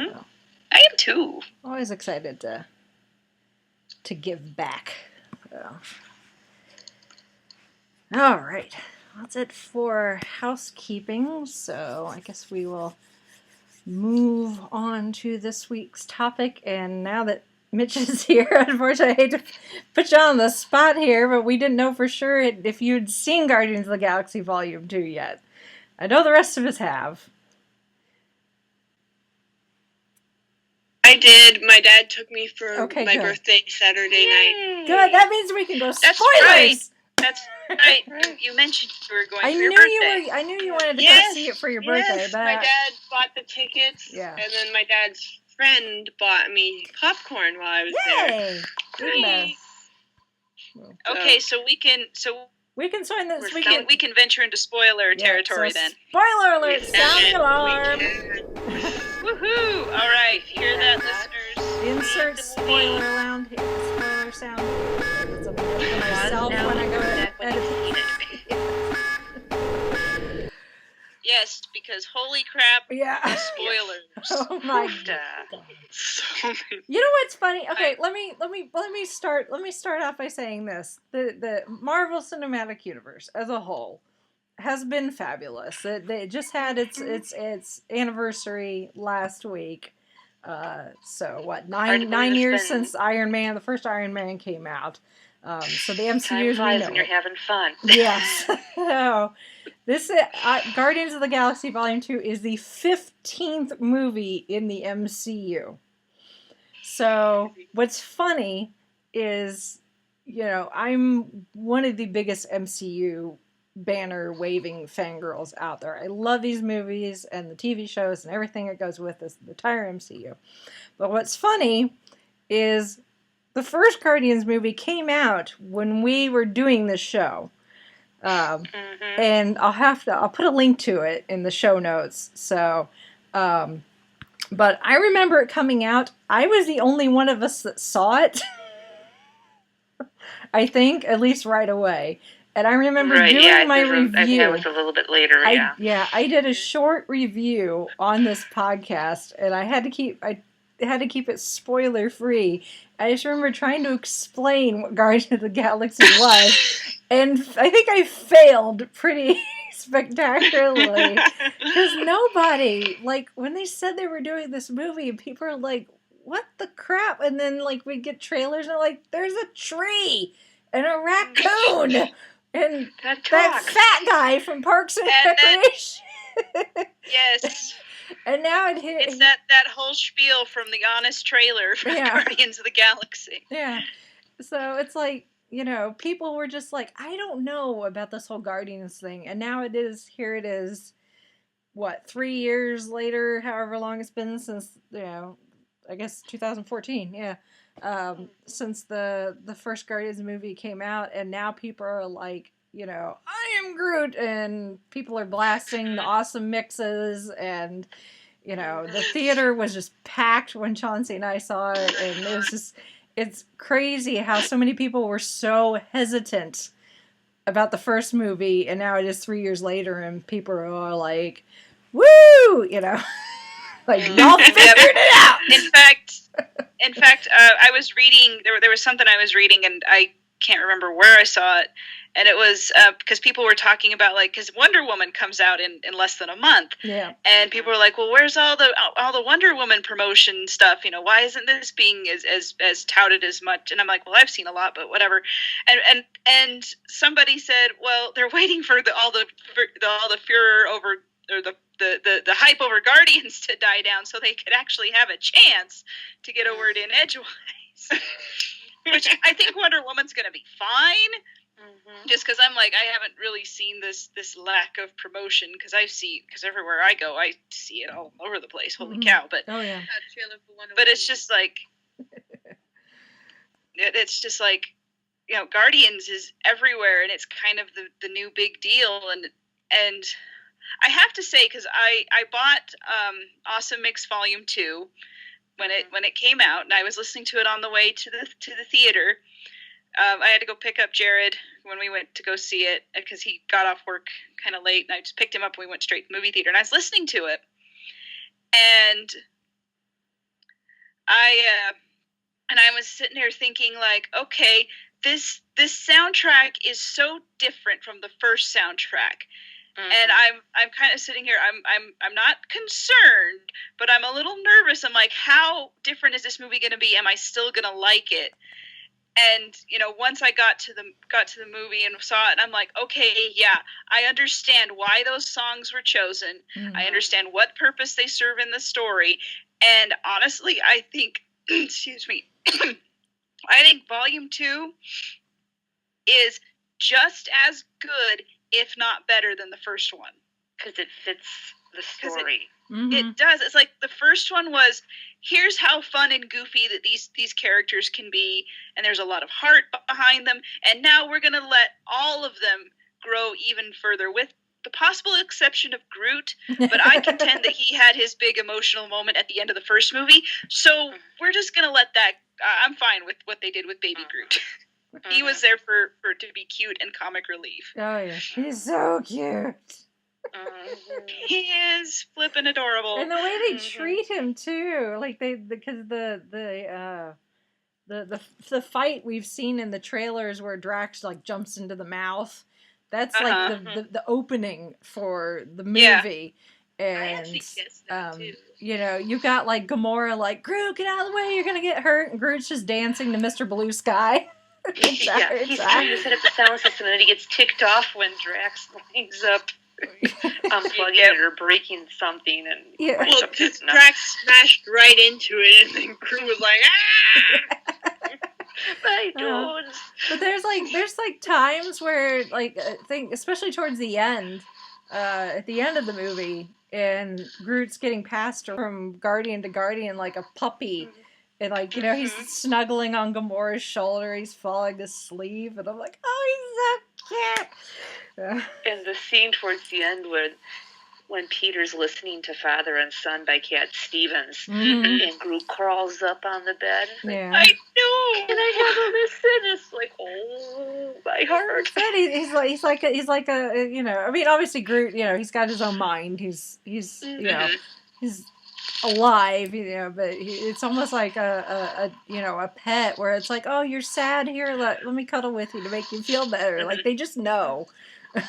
S2: So,
S3: I am too.
S2: always excited to give back. So. All right. That's it for housekeeping. So I guess we will move on to this week's topic. And now that Mitch is here, unfortunately, I hate to put you on the spot here, but we didn't know for sure if you'd seen Guardians of the Galaxy Volume 2 yet. I know the rest of us have.
S5: I did. My dad took me for
S2: Okay,
S5: my
S2: good.
S5: birthday Saturday night.
S2: Good. That means we can go spoilers.
S3: That's right. You mentioned you were going
S2: I
S3: for your
S2: knew
S3: birthday.
S2: I knew you wanted to
S5: Yes,
S2: go see it for your birthday,
S5: yes.
S2: but
S5: My dad bought the tickets,
S2: Yeah.
S5: and then my dad's friend bought me popcorn while I was
S2: yay! Even better.
S3: Okay, so we can
S2: join this.
S3: we can venture into spoiler territory then.
S2: Spoiler alert!
S5: Yes,
S2: Sound the alarm!
S3: Woohoo! All right, hear that, listeners?
S2: Insert spoiler sound. It's a bit for myself when I go to edit.
S3: Yes, because holy crap,
S2: Yeah.
S3: spoilers.
S2: Oh my god. You know what's funny? Okay, let me start off by saying this. The Marvel Cinematic Universe as a whole has been fabulous. It just had its anniversary last week. So what, nine years since the first Iron Man came out. So the MCU
S4: Time flies when you're having fun.
S2: Yes. So this Guardians of the Galaxy Volume 2 is the 15th movie in the MCU. So what's funny is, I'm one of the biggest MCU banner waving fangirls out there. I love these movies and the TV shows and everything that goes with this, the entire MCU. But what's funny is the first Guardians movie came out when we were doing this show. And I'll put a link to it in the show notes. So, but I remember it coming out. I was the only one of us that saw it. I think, at least right away. And I remember doing my review.
S4: I think I was a little bit later,
S2: I did a short review on this podcast, and I had to keep it spoiler free. I just remember trying to explain what Guardians of the Galaxy was, and I think I failed pretty spectacularly because nobody, when they said they were doing this movie, people are like, "What the crap?" And then we get trailers and there's a tree and a raccoon and that fat guy from Parks and Recreation.
S3: Yes.
S2: And now it's
S3: that whole spiel from the Honest trailer for Guardians of the Galaxy.
S2: Yeah. So it's people were just like, I don't know about this whole Guardians thing. And now here it is, 3 years later, however long it's been since, I guess 2014, since the first Guardians movie came out, and now people are like, I am Groot, and people are blasting the awesome mixes, and the theater was just packed when Chauncey and I saw it, and it was it's crazy how so many people were so hesitant about the first movie, and now it is 3 years later, and people are like, woo, y'all figured it out.
S3: In fact, I was reading. There was something I was reading, and I can't remember where I saw it. And it was because people were talking about because Wonder Woman comes out in less than a month.
S2: Yeah.
S3: And people were like, well, where's all the Wonder Woman promotion stuff? Why isn't this being as touted as much? And I'm like, well, I've seen a lot, but whatever. And somebody said, well, they're waiting for all the furor over, or the hype over Guardians to die down so they could actually have a chance to get a word in edgewise. Which I think Wonder Woman's going to be fine. Mm-hmm. Just because I'm I haven't really seen this lack of promotion, because everywhere I go I see it all over the place. Holy cow! But but it's just it's just Guardians is everywhere, and it's kind of the new big deal, and I have to say, because I bought Awesome Mix Volume 2 when it came out, and I was listening to it on the way to the theater. I had to go pick up Jared when we went to go see it, because he got off work kind of late, and I just picked him up and we went straight to the movie theater, and I was listening to it, and I was sitting here thinking, like, okay, this soundtrack is so different from the first soundtrack. And I'm kind of sitting here. I'm not concerned, but I'm a little nervous. I'm like, how different is this movie going to be? Am I still going to like it? And once I got to the movie and saw it, and I'm like, okay, yeah, I understand why those songs were chosen. I understand what purpose they serve in the story. And honestly, I think, excuse me, I think Volume 2 is just as good, if not better, than the first one.
S4: Because it fits the story.
S3: It does. It's like the first one was, here's how fun and goofy that these characters can be, and there's a lot of heart behind them, and now we're going to let all of them grow even further, with the possible exception of Groot, but I contend that he had his big emotional moment at the end of the first movie, so we're just going to let that, I'm fine with what they did with Baby Groot. He was there for to be cute and comic relief.
S2: Oh, yeah. He's so cute.
S3: He is flippin' adorable.
S2: And the way they treat him, too. Like, because the fight we've seen in the trailers where Drax, like, jumps into the mouth, that's, like, the opening for the movie.
S4: Yeah.
S2: And, you've got, like, Gamora, like, Groot, get out of the way, you're gonna get hurt. And Groot's just dancing to Mr. Blue Sky.
S4: He's trying to set up the sound system, and then he gets ticked off when Drax lines up unplugging it or breaking something. And
S5: well, Drax smashed right into it, and then Groot was like, ah!
S4: I don't.
S2: But there's times where, like, I think, especially towards the end, at the end of the movie, and Groot's getting passed from Guardian to Guardian like a puppy. And, like, he's snuggling on Gamora's shoulder, he's falling asleep, and I'm like, oh, he's so cute!
S4: And the scene towards the end when Peter's listening to Father and Son by Cat Stevens, and Groot crawls up on the bed.
S2: Yeah.
S4: I know! And I have to listen. It's like, oh, my heart.
S2: He's like a I mean, obviously Groot, he's got his own mind. He's alive, but it's almost like a pet where it's like, oh, you're sad, here, let me cuddle with you to make you feel better. Like, they just know.
S3: Or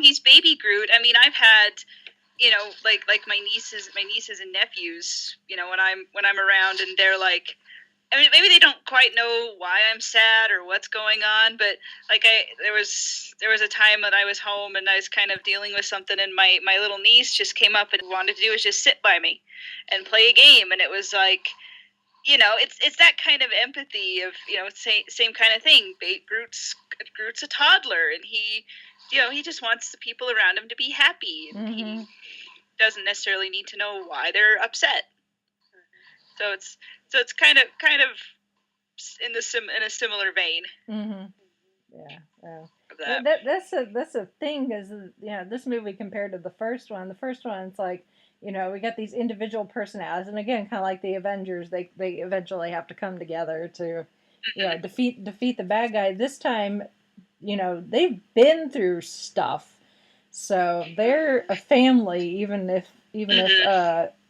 S3: he's baby Groot. I mean, I've had like my nieces and nephews, when I'm around, and they're like, I mean, maybe they don't quite know why I'm sad or what's going on, but like there was a time that I was home and I was kind of dealing with something, and my little niece just came up and wanted to do was just sit by me and play a game, and it was like, it's that kind of empathy of same kind of thing. Groot's a toddler, and he just wants the people around him to be happy, and he doesn't necessarily need to know why they're upset. So it's kind of in a similar vein.
S2: Yeah. That's a thing, because this movie compared to the first one. The first one, it's like, we got these individual personalities, and again, kind of like the Avengers, they eventually have to come together to defeat the bad guy. This time, they've been through stuff, so they're a family, even if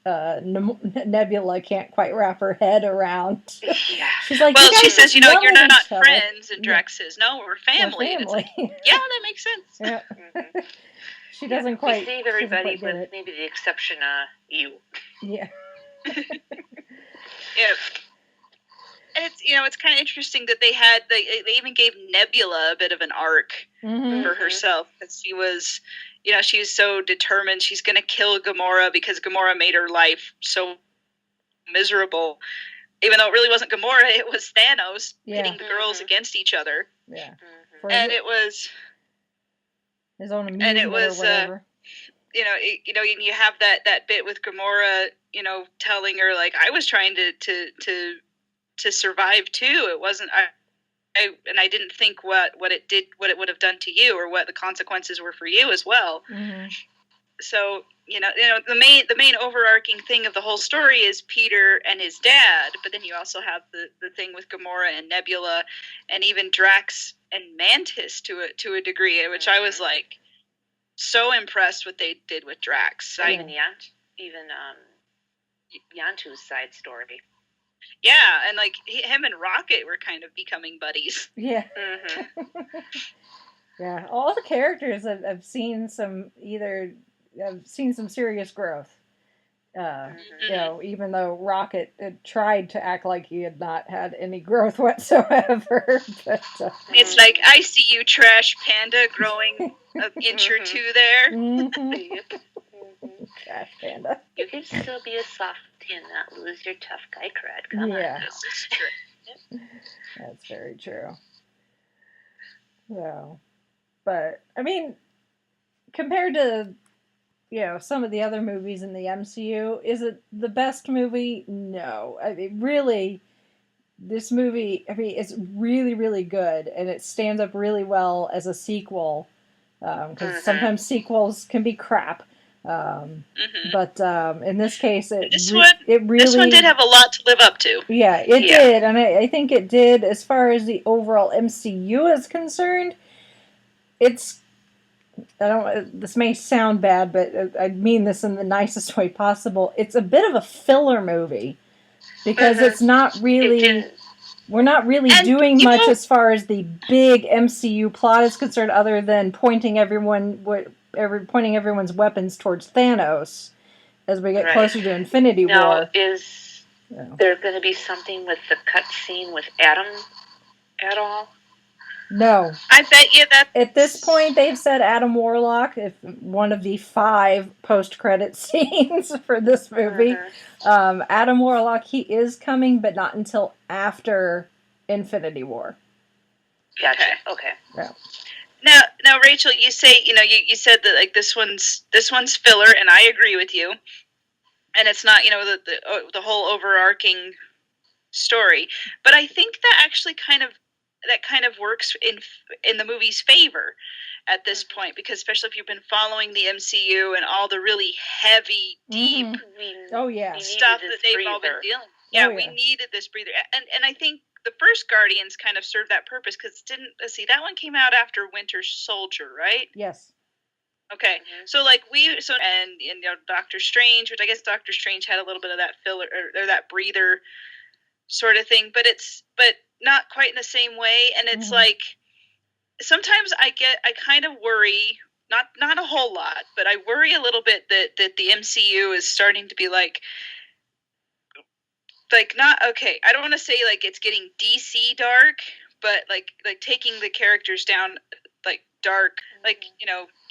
S2: Nebula can't quite wrap her head around. She's like,
S3: well, she says, you're not
S2: other.
S3: friends, and Drax says, no, we're family.
S2: We're family.
S3: Like, yeah, that makes sense.
S2: Yeah. She doesn't quite.
S4: We save everybody, with maybe the exception of you.
S2: Yeah.
S3: Yeah. And it's kind of interesting that they even gave Nebula a bit of an arc for herself, because she was. She's so determined. She's going to kill Gamora because Gamora made her life so miserable. Even though it really wasn't Gamora, it was Thanos pitting the girls against each other.
S2: Yeah.
S3: And it was
S2: his own amusement, or whatever.
S3: You have that bit with Gamora, telling her, like, I was trying to survive too. It wasn't I didn't think what it would have done to you, or what the consequences were for you as well. So the main overarching thing of the whole story is Peter and his dad, but then you also have the thing with Gamora and Nebula, and even Drax and Mantis to a degree, which I was like so impressed what they did with Drax.
S4: Yantu's side story.
S3: Yeah, and like him and Rocket were kind of becoming buddies.
S2: Yeah.
S4: Mm-hmm.
S2: Yeah, all the characters have seen some serious growth. Even though Rocket had tried to act like he had not had any growth whatsoever. But,
S3: it's like, I see you, Trash Panda, growing an inch or two there.
S2: Trash Panda.
S4: You can still be a softie and not lose your tough guy cred. Come on.
S3: This is true.
S2: That's very true. So, but, I mean, compared to, some of the other movies in the MCU, is it the best movie? No. I mean, really, this movie, it's really, really good, and it stands up really well as a sequel, because sometimes sequels can be crap. But in this case, this one
S3: did have a lot to live up to.
S2: Yeah, it did, and I think it did as far as the overall MCU is concerned. This may sound bad, but I mean this in the nicest way possible. It's a bit of a filler movie because it's not really. We're not really doing much as far as the big MCU plot is concerned, other than pointing everyone's weapons towards Thanos as we get closer to Infinity War.
S4: Now, is there going to be something with the cutscene with Adam at all?
S2: No.
S3: I bet you that...
S2: At this point, they've said Adam Warlock, if one of the 5 post-credit scenes for this movie. Adam Warlock, he is coming, but not until after Infinity War.
S4: Gotcha. Okay.
S2: Yeah.
S3: Now, Rachel, you say, you said that like this one's filler, and I agree with you. And it's not, the whole overarching story. But I think that actually kind of works in the movie's favor at this point, because especially if you've been following the MCU and all the really heavy, deep stuff that they've all been dealing with. Yeah, we needed this breather. And I think the first Guardians kind of served that purpose, because that one came out after Winter Soldier, right?
S2: Yes.
S3: Okay, so Doctor Strange, which I guess Doctor Strange had a little bit of that filler or that breather sort of thing, but not quite in the same way. And it's like, sometimes I kind of worry, not a whole lot, but I worry a little bit that the MCU is starting to be like not, okay, I don't want to say like it's getting DC dark, but like taking the characters down like dark, like,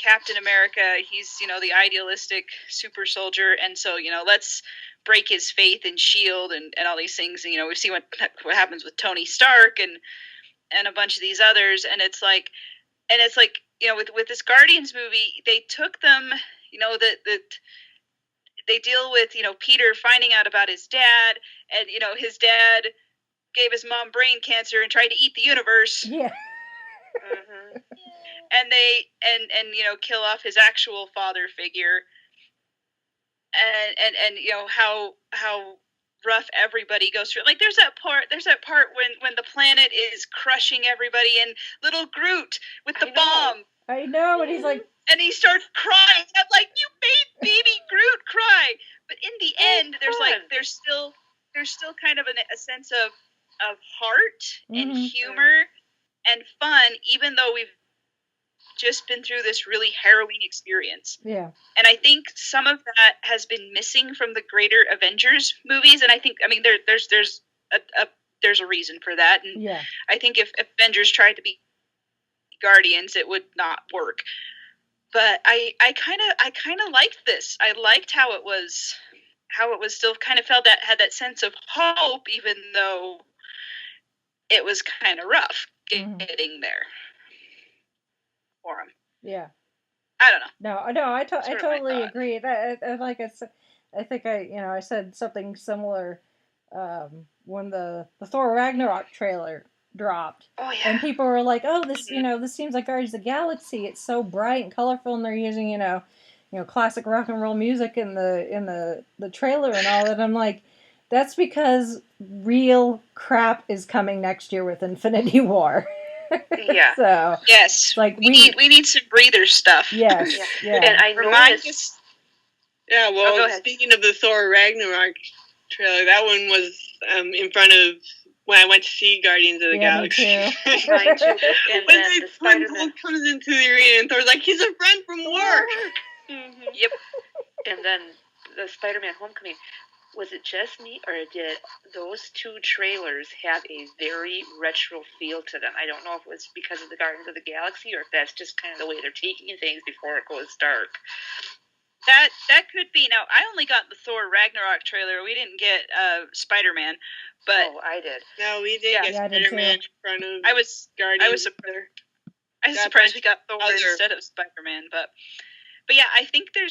S3: Captain America, he's, the idealistic super soldier, and so, let's break his faith in S.H.I.E.L.D. and all these things. And, we see what happens with Tony Stark and a bunch of these others. And it's like, with this Guardians movie, they took them, that they deal with, Peter finding out about his dad, and, his dad gave his mom brain cancer and tried to eat the universe.
S2: Yeah.
S3: And they, kill off his actual father figure. And how rough everybody goes through. Like there's that part when the planet is crushing everybody, and little Groot with the bomb.
S2: I know, and he's like,
S3: and he starts crying. I'm like, you made baby Groot cry. But in the end, there's still kind of a sense of heart and humor and fun, even though we've just been through this really harrowing experience.
S2: Yeah.
S3: And I think some of that has been missing from the greater Avengers movies, and I think, there's a reason for that. And I think if Avengers tried to be Guardians, it would not work. But I kind of liked this. I liked how it was still kind of had that sense of hope, even though it was kind of rough getting there for him.
S2: Yeah.
S3: I don't know.
S2: I totally agree. I think I said something similar when the Thor Ragnarok trailer dropped.
S3: Oh yeah.
S2: And people were like, "Oh, this this seems like Guardians of the Galaxy. It's so bright and colorful, and they're using classic rock and roll music in the trailer and all that." I'm like, that's because real crap is coming next year with Infinity War.
S4: Yeah.
S2: So
S3: yes,
S2: like
S3: we need some breather stuff.
S2: Yes. Yeah.
S4: And I noticed
S5: Yeah,
S3: Oh,
S5: well,
S3: go ahead.
S5: speaking of the Thor Ragnarok trailer, that one was in front of when I went to see Guardians of the Galaxy.
S2: Me too.
S4: Mine too. And
S5: when
S4: then the
S5: when
S4: Spider-Man.
S5: Hulk comes into the arena and Thor's like, he's a friend from work.
S3: Yep.
S4: And then the Spider-Man Homecoming. Was it just me, or did those two trailers have a very retro feel to them? I don't know if it was because of the Guardians of the Galaxy, or if that's just kind of the way they're taking things before it goes dark.
S3: That could be. Now, I only got the Thor Ragnarok trailer. We didn't get Spider-Man, but
S4: I did.
S5: No, we did get
S2: Yeah, I did
S5: Spider-Man
S2: too.
S5: in front of
S3: I was
S5: Guardians.
S3: surprised we got Thor instead of Spider-Man, but yeah, I think they're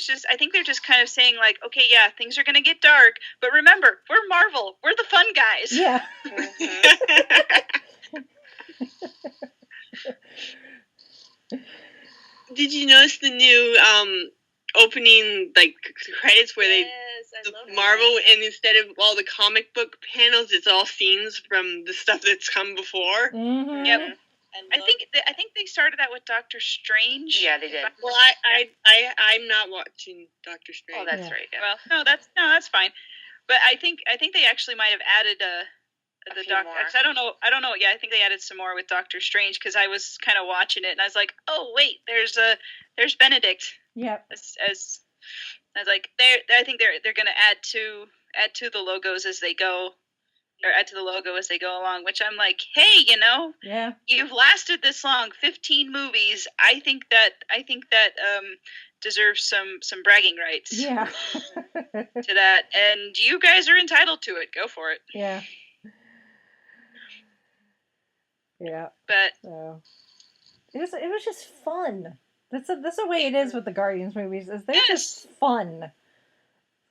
S3: just kind of saying like, okay, yeah, things are gonna get dark, but remember, we're Marvel, we're the fun guys.
S2: Yeah.
S5: Did you notice the new opening credits where
S4: Yes, I love
S5: Marvel, and instead of all the comic book panels, it's all scenes from the stuff that's come before?
S2: Mm-hmm.
S3: Yep. I think they started that with Doctor Strange.
S4: Yeah, they did.
S5: Well, I'm not watching Doctor Strange.
S4: Oh, that's
S2: Yeah.
S4: right. Yeah.
S3: Well, that's fine. But I think they actually might have added
S4: A
S3: the
S4: few
S3: Doctor.
S4: more.
S3: I don't know. Yeah, I think they added some more with Doctor Strange because I was kind of watching it and I was like, oh wait, there's Benedict.
S2: Yep.
S3: As I was like, I think they're gonna add to the logos as they go, or add to the logo as they go along. Which I'm like, hey,
S2: Yeah.
S3: you've lasted this long, 15 movies. I think that deserves some bragging rights.
S2: Yeah.
S3: To that, and you guys are entitled to it. Go for it.
S2: Yeah. Yeah.
S3: But
S2: So it was just fun. That's the way it is with the Guardians movies. Is they're just fun.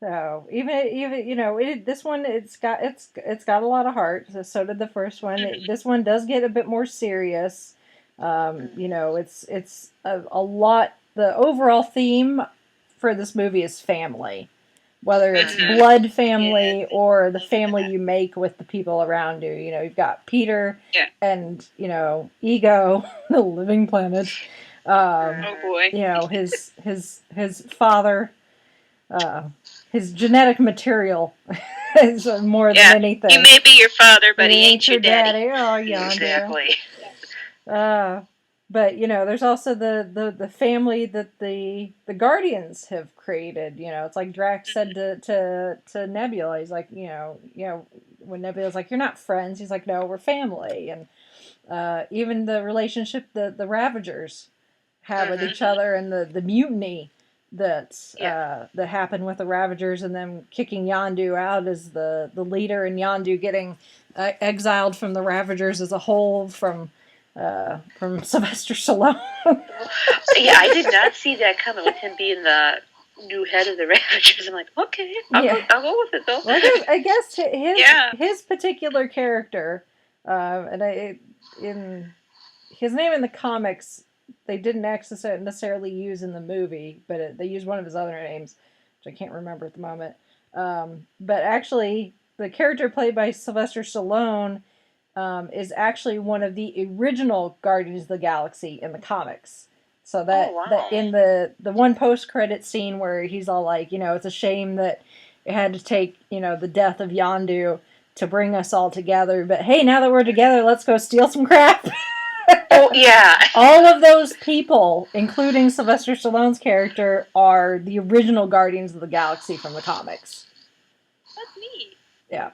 S2: So even this one it's got a lot of heart. So did the first one. This one does get a bit more serious. It's a lot. The overall theme for this movie is family, whether it's blood family or the family you make with the people around you. You've got Peter and Ego, the living planet.
S3: oh boy,
S2: his father. His genetic material is more than anything.
S3: He may be your father, but he ain't your daddy.
S2: Oh, yeah,
S4: exactly.
S2: But there's also the family that the Guardians have created. It's like Drax said to Nebula. He's like, when Nebula's like, "You're not friends," he's like, "No, we're family." And even the relationship the Ravagers have with each other, and the mutiny that happened with the Ravagers and them kicking Yondu out as the leader, and Yondu getting exiled from the Ravagers as a whole from Sylvester Stallone.
S4: Yeah, I did not see that coming with him being the new head of the Ravagers. I'm like, okay, I'll go with it though.
S2: Well, I guess his particular character, in his name in the comics, they didn't necessarily use in the movie, but they used one of his other names, which I can't remember at the moment. But actually, the character played by Sylvester Stallone is actually one of the original Guardians of the Galaxy in the comics. So that in the one post-credit scene where he's all like, it's a shame that it had to take, the death of Yondu to bring us all together. But hey, now that we're together, let's go steal some crap.
S4: Oh, yeah.
S2: All of those people, including Sylvester Stallone's character, are the original Guardians of the Galaxy from the comics.
S3: That's neat.
S2: Yeah.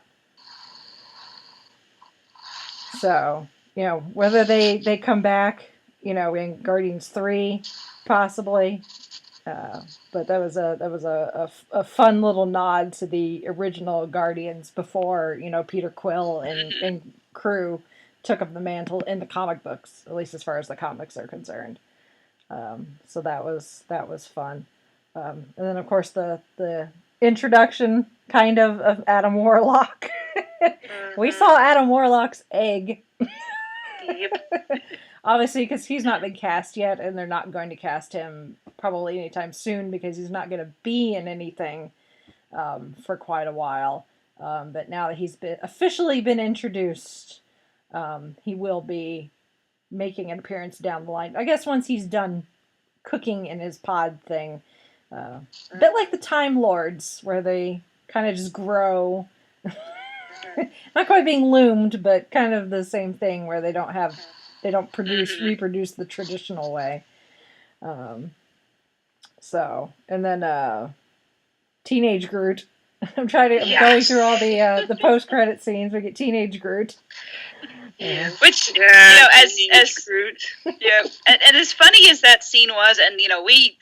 S2: So, whether they come back, in Guardians 3, possibly. But that was a fun little nod to the original Guardians before, Peter Quill and crew took up the mantle in the comic books, at least as far as the comics are concerned. So that was fun. And then of course the introduction kind of Adam Warlock. We saw Adam Warlock's egg.
S4: Yep.
S2: Obviously, because he's not been cast yet, and they're not going to cast him probably anytime soon because he's not going to be in anything for quite a while. But now that he's officially been introduced, he will be making an appearance down the line. I guess once he's done cooking in his pod thing, A bit like the Time Lords, where they kind of just grow. Not quite being loomed, but kind of the same thing, where they don't reproduce the traditional way. And then Teenage Groot. I'm going through all the post-credit scenes. We get Teenage Groot.
S3: Yeah. Which, as Groot. Yeah, and as funny as that scene was, and we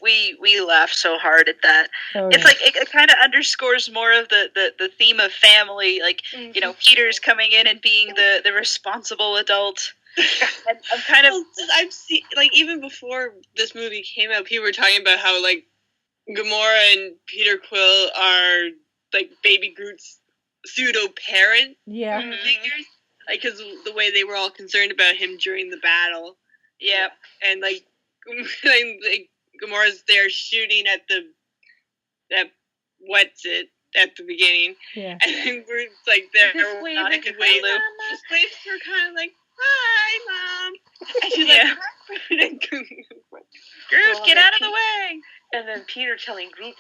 S3: laughed so hard at that. Oh, it's like it kind of underscores more of the theme of family. Like Peter's coming in and being the responsible adult. And I'm kind of
S5: I've seen even before this movie came out, people were talking about how Gamora and Peter Quill are Baby Groot's pseudo parent figures. Because the way they were all concerned about him during the battle.
S3: Yeah.
S5: And, Gamora's there shooting at at the beginning.
S2: Yeah.
S5: And then we're, there. Just wave her kind of hi, Mom. And she's
S3: Groot, get out of the way.
S4: And then Peter telling Groot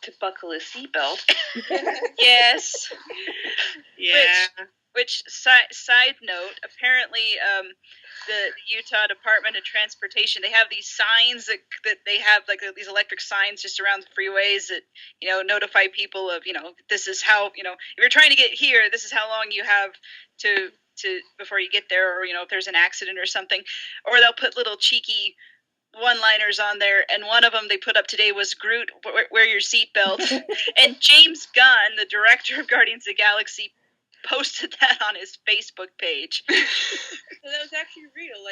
S4: to buckle his seatbelt.
S3: Yes.
S5: Yeah.
S3: Which side note, apparently the Utah Department of Transportation, they have these signs that they have these electric signs just around the freeways that notify people of this is how if you're trying to get here, this is how long you have to before you get there, or if there's an accident or something, or they'll put little cheeky one-liners on there, and one of them they put up today was Groot, wear your seatbelt. And James Gunn, the director of Guardians of the Galaxy, posted that on his Facebook page.
S5: So that was actually real,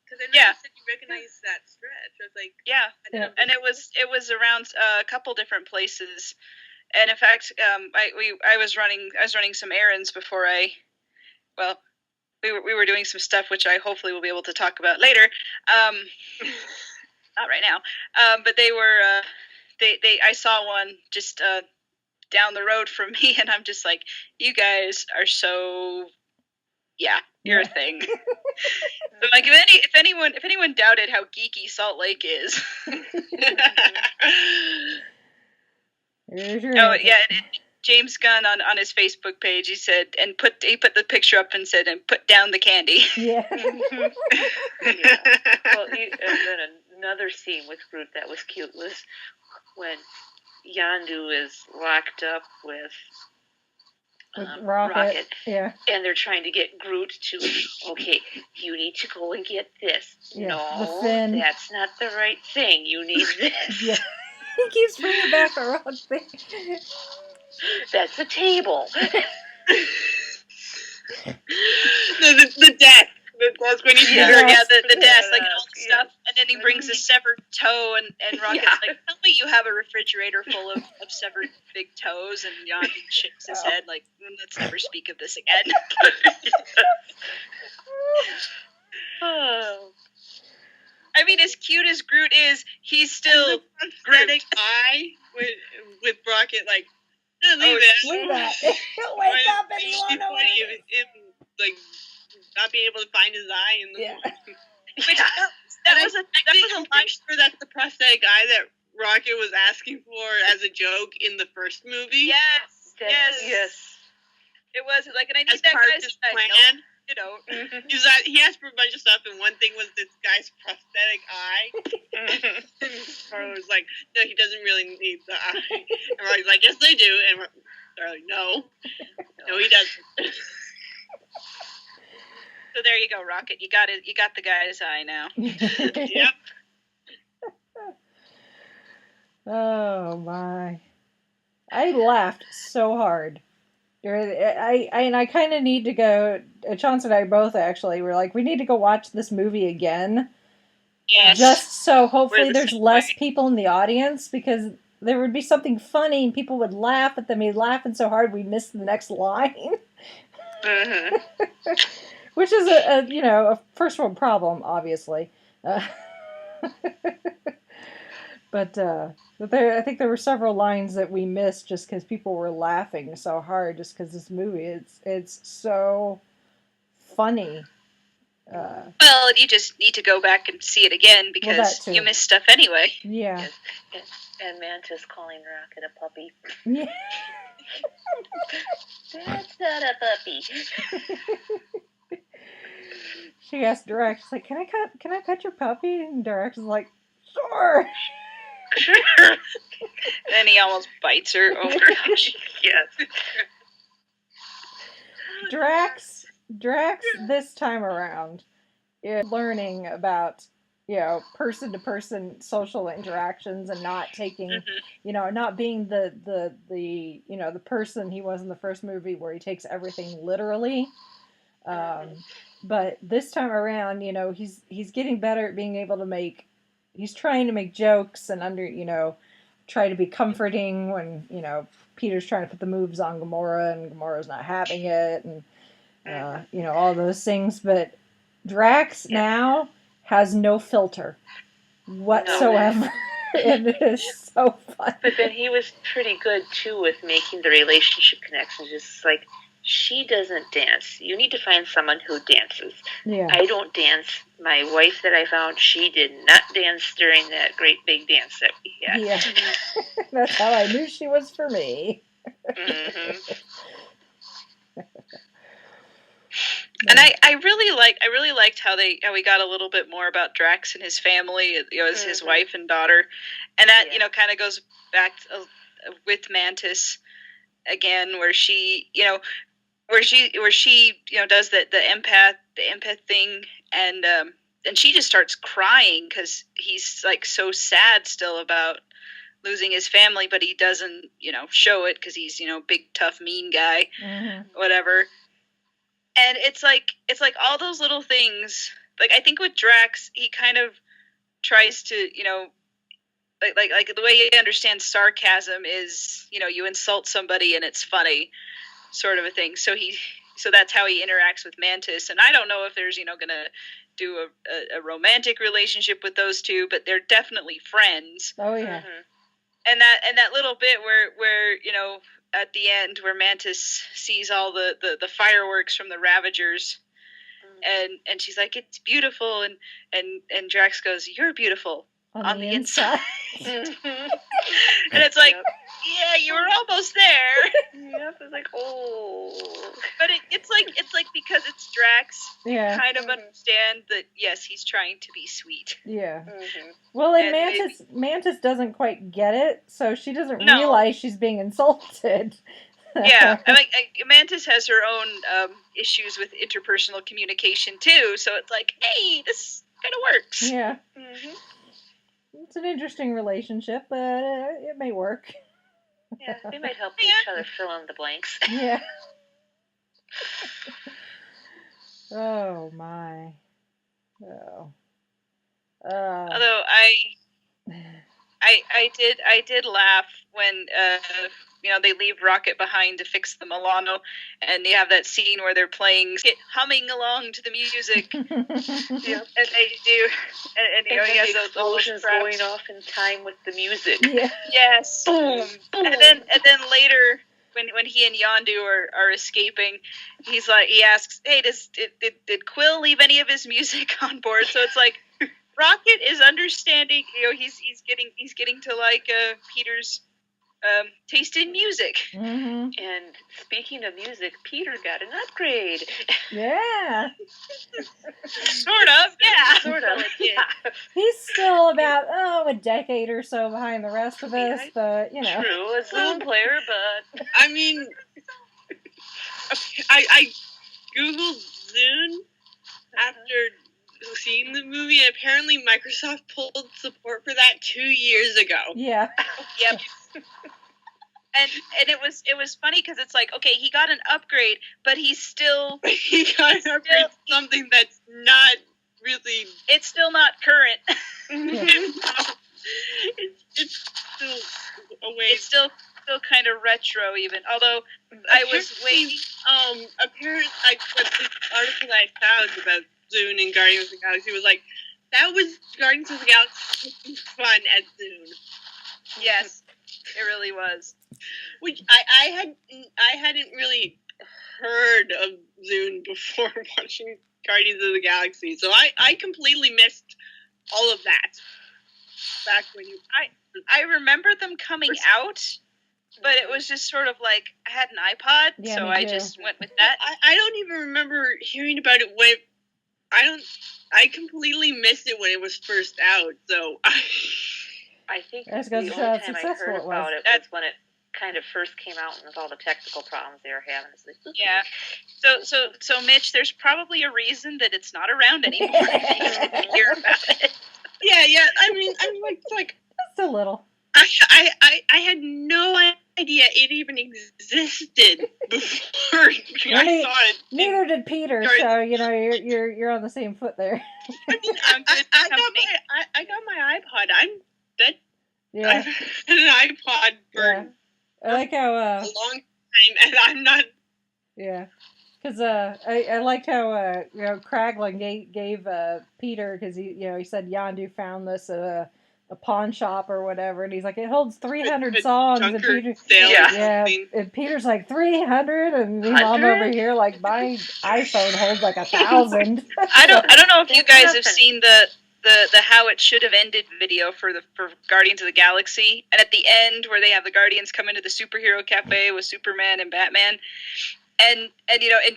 S5: because I know you said you recognized that stretch. I was
S3: and it was around a couple different places, and in fact, I was running some errands before we were doing some stuff which I hopefully will be able to talk about later. Not right now, but they were I saw one just down the road from me, and I'm just like, you guys are so you're a thing. But if anyone doubted how geeky Salt Lake is. And James Gunn on his Facebook page, he said, and he put the picture up and said, and put down the candy.
S2: Yeah.
S4: Well, and then another scene with Groot that was cute was when Yondu is locked up with Rocket.
S2: Yeah.
S4: And they're trying to get Groot to, okay, you need to go and get this.
S2: Yeah,
S4: no, that's not the right thing. You need this.
S2: Yeah. He keeps bringing back the wrong thing.
S4: That's a table.
S5: the desk. That's when he
S3: the desk, and all the stuff, and then he brings a severed toe, and Rocket's like, tell me you have a refrigerator full of severed big toes, and Yondu shakes his head like, let's never speak of this again. I mean, as cute as Groot is, he's still
S5: prosthetic eye with Rocket, no, leave
S2: that. He'll wake up and he won't know
S5: him, not being able to find his eye in the movie.
S3: Which that was a line.
S5: Sure that's the prosthetic eye that Rocket was asking for as a joke in the first movie.
S3: Yes. It was and I need that guy's plan.
S5: He asked for a bunch of stuff, and one thing was this guy's prosthetic eye. And Carla was like, no, he doesn't really need the eye. And Rocket's like, yes, they do. And they're like, no, he doesn't.
S3: So there you go, Rocket. You got it. You got the guy's eye now.
S5: Yep.
S2: Oh my! I laughed so hard. I kind of need to go. Chance and I both actually were like, we need to go watch this movie again.
S3: Yes.
S2: Just so hopefully there's less people in the audience, because there would be something funny and people would laugh at them. He's laughing so hard we missed the next line.
S3: Mm-hmm.
S2: Which is a first world problem, obviously. But I think there were several lines that we missed just because people were laughing so hard. Just because this movie, it's so funny.
S3: Well, you just need to go back and see it again because you missed stuff anyway.
S2: Yeah.
S4: And Mantis calling Rocket a puppy.
S2: Yeah.
S4: That's not a puppy.
S2: She asked Drax, like, can I pet your puppy? And Drax is like, sure.
S3: Sure. Then he almost bites her. Oh gosh.
S4: Yes.
S2: Drax this time around is learning about, person-to-person social interactions and not taking, not being the person he was in the first movie where he takes everything literally. But this time around, he's getting better at being able to he's trying to make jokes and try to be comforting when, Peter's trying to put the moves on Gamora and Gamora's not having it and, all those things. But Drax now has no filter whatsoever. And it is so fun.
S4: But then he was pretty good, too, with making the relationship connections. Just like, she doesn't dance. You need to find someone who dances.
S2: Yeah.
S4: I don't dance. My wife that I found, she did not dance during that great big dance that we had.
S2: Yeah. That's how I knew she was for me.
S4: Mm-hmm.
S3: And I really liked how we got a little bit more about Drax and his family, as his wife and daughter, and that kind of goes back to, with Mantis again, where she does the empath thing, and she just starts crying because he's like so sad still about losing his family, but he doesn't show it because he's big tough mean guy, whatever. And it's like all those little things. Like, I think with Drax, he kind of tries to, like the way he understands sarcasm is, you insult somebody and it's funny, sort of a thing. So that's how he interacts with Mantis. And I don't know if there's, gonna do a romantic relationship with those two, but they're definitely friends.
S2: Oh yeah.
S3: And that little bit where at the end where Mantis sees all the fireworks from the Ravagers, and she's like, it's beautiful, and Drax goes, you're beautiful on the inside. And it's like, yeah, you were almost there.
S4: Yep, it's like, oh.
S3: But it's like because it's Drax, you kind of
S2: Mm-hmm.
S3: understand that, yes, he's trying to be sweet.
S2: Yeah. Well, and Mantis doesn't quite get it, so she doesn't realize she's being insulted.
S3: Yeah, and Mantis has her own issues with interpersonal communication too, so it's like, hey, this kind of works.
S2: Yeah. It's an interesting relationship, but it may work.
S4: Yeah, they might help each other fill in the blanks.
S2: Yeah. Oh my. Oh.
S3: Although I did laugh when they leave Rocket behind to fix the Milano, and you have that scene where they're humming along to the music. And they do, and
S4: he
S3: has
S4: the
S3: those
S4: explosions going off in time with the music.
S2: Yeah.
S3: Yes.
S4: Boom, boom.
S3: And then later, when he and Yondu are escaping, he asks, hey, did Quill leave any of his music on board? So it's like, Rocket is understanding, he's getting to like Peter's taste in music.
S2: Mm-hmm.
S4: And speaking of music, Peter got an upgrade.
S2: Yeah.
S3: Sort of, yeah.
S4: Sort of, yeah.
S2: He's still about, a decade or so behind the rest of us, but,
S4: True, a Zune player, but...
S5: I mean, I Googled Zune after seeing the movie, and apparently Microsoft pulled support for that 2 years ago.
S2: Yeah.
S3: Yep. And it was funny because it's like, okay, he got an upgrade, but he got an upgrade something that's not really. It's still not current. It's still a way. It's still kind of retro, even. Although I was waiting. Apparently, what this article I found about Zune and Guardians of the Galaxy was like, that was Guardians of the Galaxy fun at Zune. Yes, it really was. Which I hadn't really heard of Zune before watching Guardians of the Galaxy, so I completely missed all of that. Back when I remember them coming out, but it was just sort of like I had an iPod, so I just went with that.
S5: I don't even remember hearing about it when I completely missed it when it was first out. So
S4: I think
S2: That's
S4: the only
S2: how
S4: time I
S2: successful
S4: heard
S2: it was.
S4: about it was when it kind of first came out and with all the technical problems they were having. It's like,
S3: Yeah. So Mitch, there's probably a reason that it's not around anymore. If you don't hear about it.
S5: Yeah. I mean, like
S2: Just a little.
S5: I had no idea it even existed before I saw it.
S2: Neither did Peter, so you're on the same foot there.
S5: I mean, I got my iPod.
S2: Yeah.
S5: I've had an iPod for
S2: I like how
S5: a long time, and I'm not.
S2: Yeah, because I liked how Kraglin gave Peter, because he said Yondu found this at a pawn shop or whatever, and he's like, it holds 300 songs, and Peter, and Peter's like 300, and I'm over here like my iPhone holds like 1,000.
S3: I don't know if you guys have seen the how it should have ended video for Guardians of the Galaxy, and at the end where they have the Guardians come into the superhero cafe with Superman and Batman. And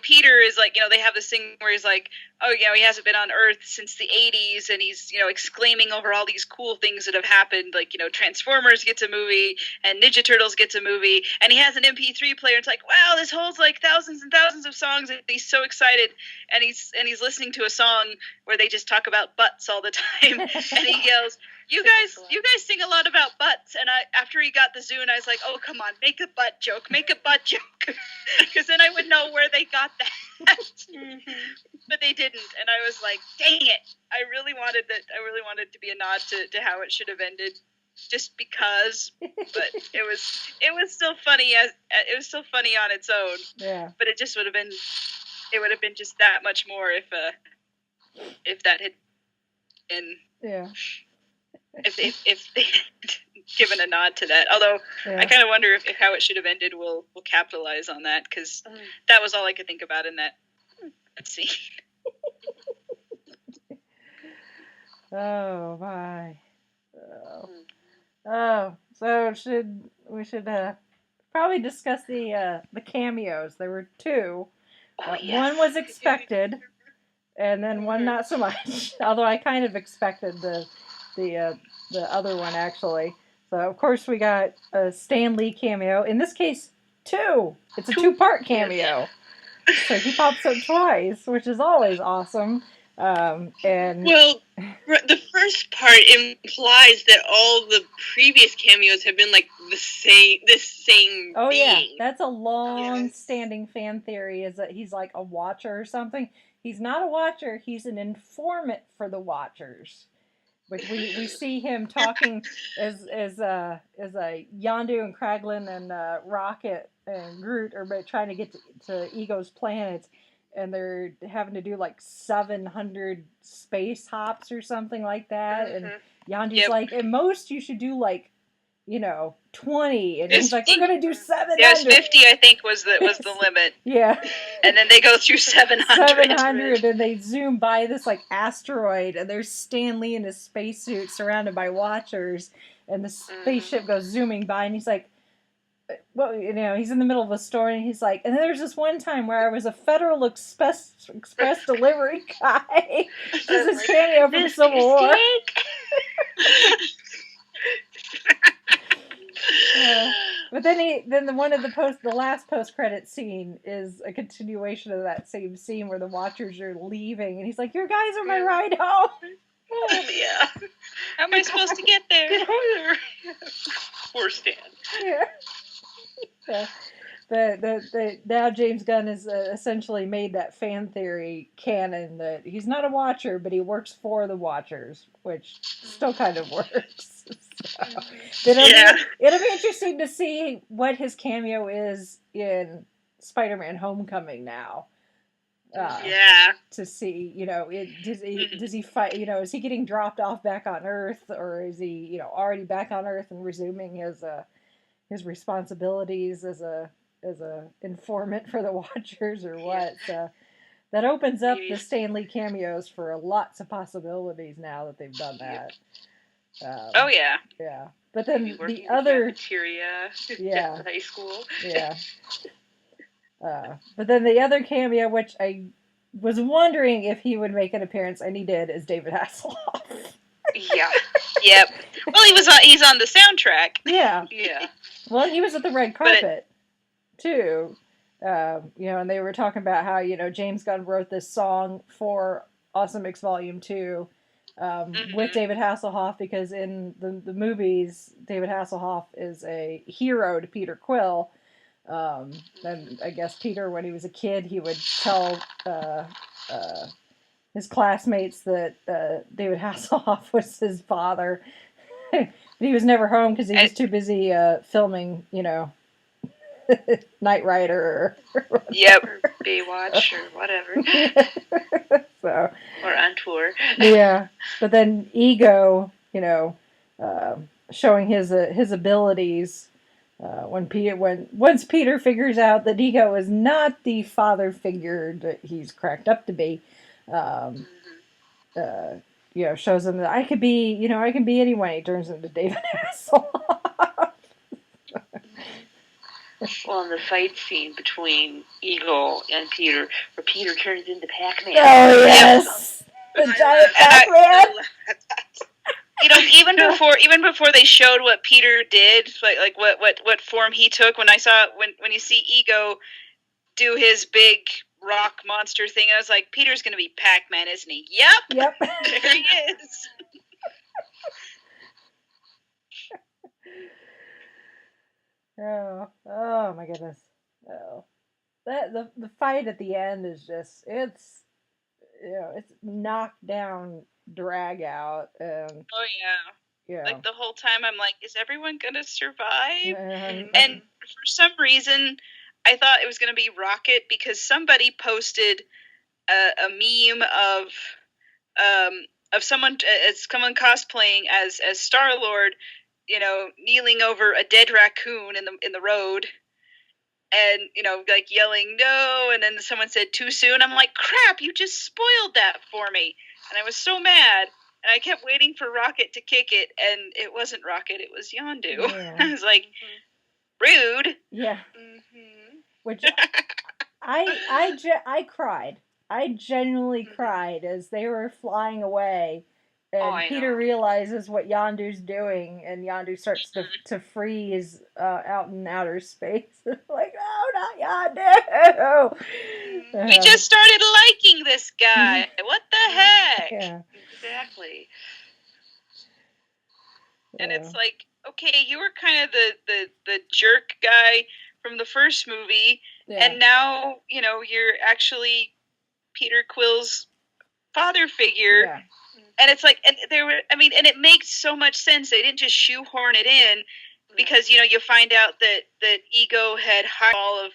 S3: Peter is like, they have this thing where he's like, oh, he hasn't been on Earth since the 80s, and he's, exclaiming over all these cool things that have happened, like, Transformers gets a movie, and Ninja Turtles gets a movie, and he has an MP3 player, and it's like, wow, this holds, like, thousands and thousands of songs, and he's so excited, and he's listening to a song where they just talk about butts all the time, and he yells, you guys sing a lot about butts, and after he got the Zune, I was like, oh, come on, make a butt joke, because then I would know where they got that. But they didn't, and I was like, dang it, I really wanted to be a nod to how it should have ended, just because, but it was still funny on its own.
S2: Yeah.
S3: But it would have been just that much more if that had been.
S2: Yeah.
S3: If they had given a nod to that, although I kind of wonder if how it should have ended will capitalize on that, because that was all I could think about in that scene.
S2: Oh my. Oh, so we should probably discuss the cameos. There were two. One was expected, and then one not so much. Although I kind of expected the other one, actually. So of course we got a Stan Lee cameo. In this case, two. It's a two-part cameo. So he pops up twice, which is always awesome. And
S5: the first part implies that all the previous cameos have been like this same.
S2: Oh
S5: being.
S2: Yeah, that's a long-standing fan theory. Is that he's like a watcher or something? He's not a watcher. He's an informant for the Watchers. Which we see him talking as Yondu and Kraglin and Rocket and Groot are trying to get to Ego's planet, and they're having to do like 700 space hops or something like that. And Yondu's like, at most you should do like 20, and he's like, we're gonna do 700.
S3: Yes, 50 I think was the limit.
S2: Yeah.
S3: And then they go through 700.
S2: 700, and they zoom by this like asteroid, and there's Stan Lee in his spacesuit surrounded by Watchers, and the spaceship goes zooming by, and he's like, well, he's in the middle of a story, and he's like, and then there's this one time where I was a Federal Express delivery guy. This is his cameo from Civil War. But then the last post-credit scene is a continuation of that same scene where the Watchers are leaving, and he's like, "Your guys are my ride home."
S3: Oh yeah. How am I supposed to get there?
S5: Poor Stan.
S2: Yeah. Now James Gunn has essentially made that fan theory canon that he's not a Watcher, but he works for the Watchers, which still kind of works. So, it'll be interesting to see what his cameo is in Spider-Man: Homecoming now. To see, does he fight? Is he getting dropped off back on Earth, or is he, already back on Earth and resuming his responsibilities as a informant for the Watchers, or what? So that opens up the Stan Lee cameos for lots of possibilities now that they've done that.
S3: Oh yeah.
S2: Yeah. But then
S4: Maybe working
S2: the other
S4: cafeteria
S2: yeah.
S4: at high school.
S2: Yeah. But then the other cameo, which I was wondering if he would make an appearance, and he did, is David Hasselhoff.
S4: Yeah.
S3: Yep. Well, he's on the soundtrack.
S2: Yeah.
S4: Yeah.
S2: Well, he was at the red carpet too. And they were talking about how James Gunn wrote this song for Awesome Mix Volume 2 with David Hasselhoff, because in the movies, David Hasselhoff is a hero to Peter Quill. And I guess Peter, when he was a kid, he would tell his classmates that David Hasselhoff was his father. But he was never home because he was too busy filming, Knight Rider or
S3: yep,
S4: or Baywatch or whatever.
S2: So,
S4: or on tour.
S2: Yeah, but then Ego, showing his abilities. Once Peter figures out that Ego is not the father figure that he's cracked up to be, shows him that I can be anyone. He turns into David Hasselhoff.
S4: Well, in the fight scene between Ego and Peter, where Peter turns into Pac-Man.
S2: Oh yes, the giant Pac-Man.
S3: Even before they showed what Peter did, like what form he took, when you see Ego do his big rock monster thing, I was like, Peter's gonna be Pac-Man, isn't he? Yep. There he is.
S2: Oh my goodness. Oh. The fight at the end is just it's knockdown drag out.
S3: Oh yeah.
S2: Yeah.
S3: Like the whole time I'm like, is everyone gonna survive? And for some reason I thought it was gonna be Rocket, because somebody posted a meme of someone cosplaying as Star-Lord, kneeling over a dead raccoon in the road, and like yelling no, and then someone said too soon. I'm like, crap, you just spoiled that for me, and I was so mad, and I kept waiting for Rocket to kick it, and it wasn't Rocket, it was Yondu.
S2: Yeah.
S3: I was like, rude.
S2: Yeah. Which I cried. I genuinely cried as they were flying away. And Peter realizes what Yondu's doing, and Yondu starts to freeze out in outer space. Like, oh, not Yondu!
S3: We just started liking this guy. What the heck?
S2: Yeah.
S4: Exactly.
S3: And it's like, okay, you were kind of the jerk guy from the first movie, and now, you're actually Peter Quill's father figure. Yeah. And it's like, and and it makes so much sense. They didn't just shoehorn it in, because you find out that Ego had hired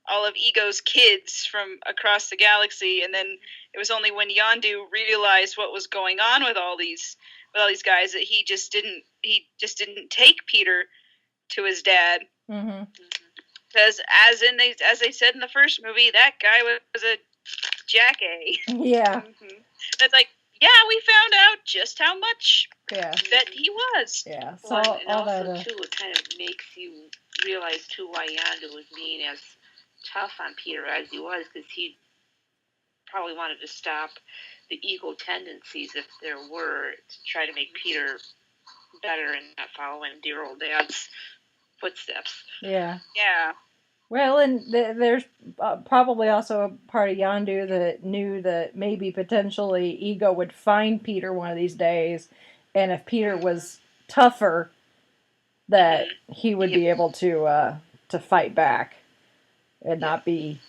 S3: all of Ego's kids from across the galaxy, and then it was only when Yondu realized what was going on with all these guys that he just didn't take Peter to his dad. Because as they said in the first movie, that guy was a jackass.
S2: Yeah.
S3: It's like, yeah, we found out just how much that he was.
S2: Yeah. So
S4: well, and also too, it kind of makes you realize too why Yondu was being as tough on Peter as he was, because he probably wanted to stop the ego tendencies, if there were, to try to make Peter better and not following dear old dad's footsteps.
S2: Yeah.
S3: Yeah.
S2: Well, and there's probably also a part of Yondu that knew that maybe potentially Ego would find Peter one of these days, and if Peter was tougher, that he would be able to fight back and not be,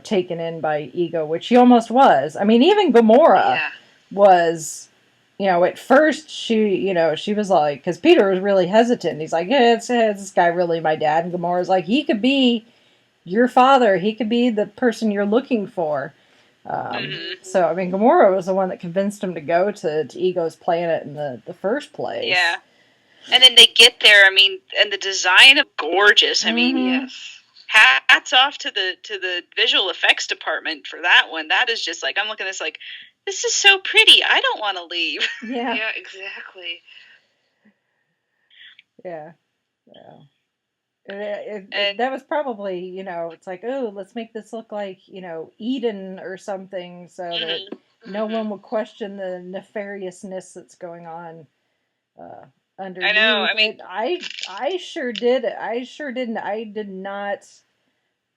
S2: taken in by Ego, which he almost was. I mean, even Gamora was, at first she was like, because Peter was really hesitant. He's like, yeah, is this guy really my dad? And Gamora's like, he could be your father. He could be the person you're looking for. So, I mean, Gamora was the one that convinced him to go to Ego's planet in the first place.
S3: Yeah. And then they get there, and the design is gorgeous. Yes. Hats off to the visual effects department for that one. That is just like, I'm looking at this like, this is so pretty. I don't want to leave.
S2: Yeah.
S4: Yeah, exactly.
S2: Yeah. That was probably, it's like, oh, let's make this look like, Eden or something, so that no one would question the nefariousness that's going on underneath.
S3: I know. I mean,
S2: I sure did. I sure didn't. I did not.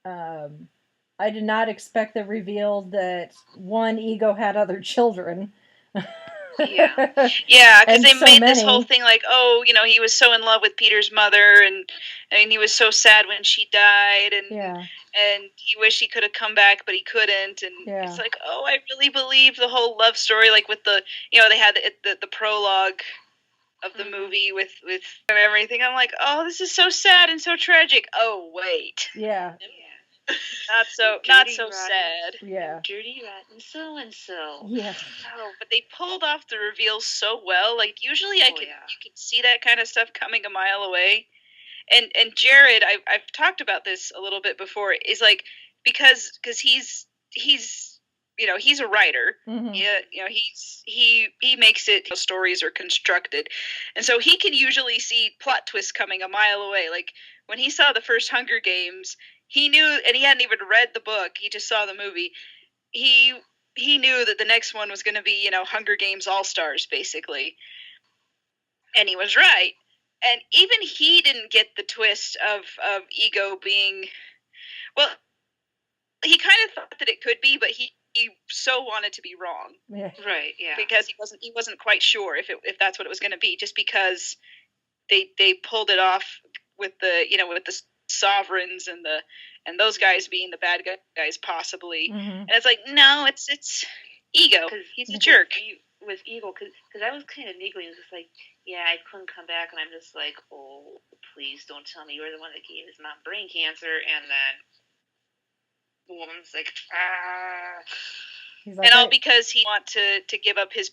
S2: I did not expect the reveal that one Ego had other children.
S3: Yeah, because they
S2: so
S3: made this whole thing like, oh, he was so in love with Peter's mother, and he was so sad when she died, and he wished he could have come back, but he couldn't, and it's like, oh, I really believe the whole love story, like with the, they had the prologue of the movie with everything. I'm like, oh, this is so sad and so tragic. Oh, wait.
S2: Yeah.
S3: Not so sad.
S2: Yeah.
S4: Dirty rotten so and so.
S2: Yeah.
S3: Oh, but they pulled off the reveal so well. Like usually, you can see that kind of stuff coming a mile away. And Jared, I've talked about this a little bit before. Is like because he's he's a writer.
S2: Mm-hmm.
S3: Yeah, he makes it. Stories are constructed, and so he can usually see plot twists coming a mile away. Like when he saw the first Hunger Games. He knew, and he hadn't even read the book. He just saw the movie. He knew that the next one was going to be, Hunger Games All-Stars, basically. And he was right. And even he didn't get the twist of Ego being... Well, he kind of thought that it could be, but he so wanted to be wrong.
S2: Yeah.
S4: Right, yeah.
S3: Because he wasn't quite sure if that's what it was going to be, just because they pulled it off with the, with the Sovereigns and those guys being the bad guys possibly.
S2: Mm-hmm.
S3: And it's like, no, it's Ego. He's a jerk.
S4: With Ego, because I was kind of niggling. It was just like, yeah, I couldn't come back, and I'm just like, oh, please don't tell me you're the one that gave his mom brain cancer. And then the woman's like, ah.
S2: He's like,
S3: and all because he want to give up his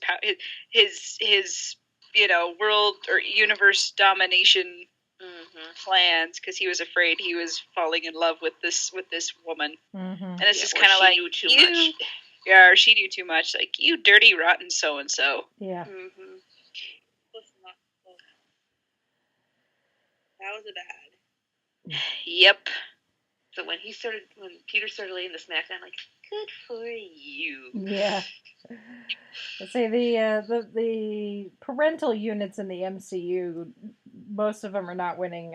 S3: world or universe domination plans, because he was afraid he was falling in love with this woman.
S2: Mm-hmm.
S3: And it's just kind of like,
S4: knew too much.
S3: Yeah, or she knew too much. Like, you dirty, rotten so-and-so.
S2: Yeah.
S5: Mm-hmm. That was a bad.
S3: Yep.
S4: So when Peter started laying the smack down, I'm like, good for you.
S2: Yeah. Let's say the parental units in the MCU, most of them are not winning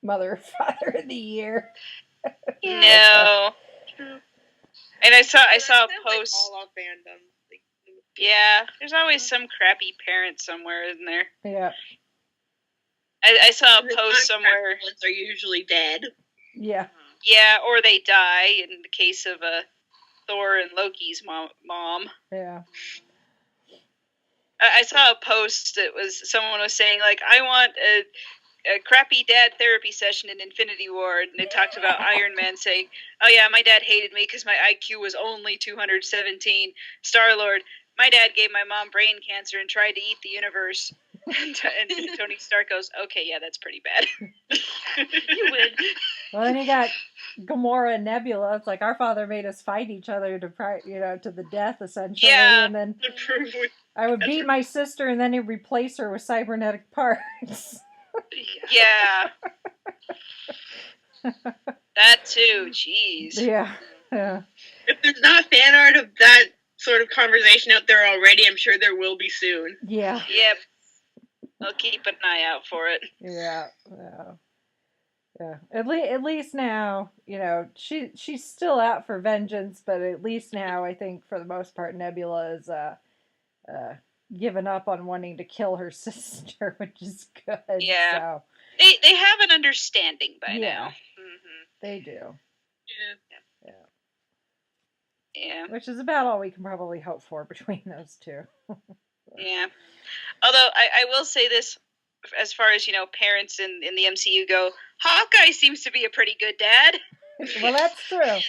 S2: Mother or Father of the Year.
S3: Yeah. No. True. And I saw a post.
S5: Like all of fandom.
S3: Yeah, there's always some crappy parent somewhere, isn't there?
S2: Yeah.
S3: I saw a post somewhere.
S5: Ones are usually dead.
S2: Yeah.
S3: Yeah, or they die in the case of Thor and Loki's mom.
S2: Yeah.
S3: I saw a post that someone was saying, like, I want a crappy dad therapy session in Infinity War, and they talked about Iron Man saying, oh yeah, my dad hated me because my IQ was only 217. Star-Lord, my dad gave my mom brain cancer and tried to eat the universe. And Tony Stark goes, okay, yeah, that's pretty bad.
S4: You win.
S2: Well, then you got Gamora and Nebula. It's like our father made us fight each other to the death, essentially.
S3: Yeah.
S2: And then I would beat my sister, and then he'd replace her with cybernetic parts.
S3: Yeah. That too, jeez.
S2: Yeah.
S5: If there's not fan art of that sort of conversation out there already, I'm sure there will be soon.
S2: Yeah.
S3: Yep. I'll keep an eye out for it.
S2: Yeah. At least now, she's still out for vengeance, but at least now, I think for the most part, Nebula is given up on wanting to kill her sister, which is good.
S3: Yeah.
S2: So.
S3: They have an understanding by now.
S4: Mm-hmm.
S2: They do.
S3: Yeah.
S2: Which is about all we can probably hope for between those two.
S3: Yeah. Although I will say this, as far as, parents in the MCU go, Hawkeye seems to be a pretty good dad.
S2: Well, that's true.
S5: Yes.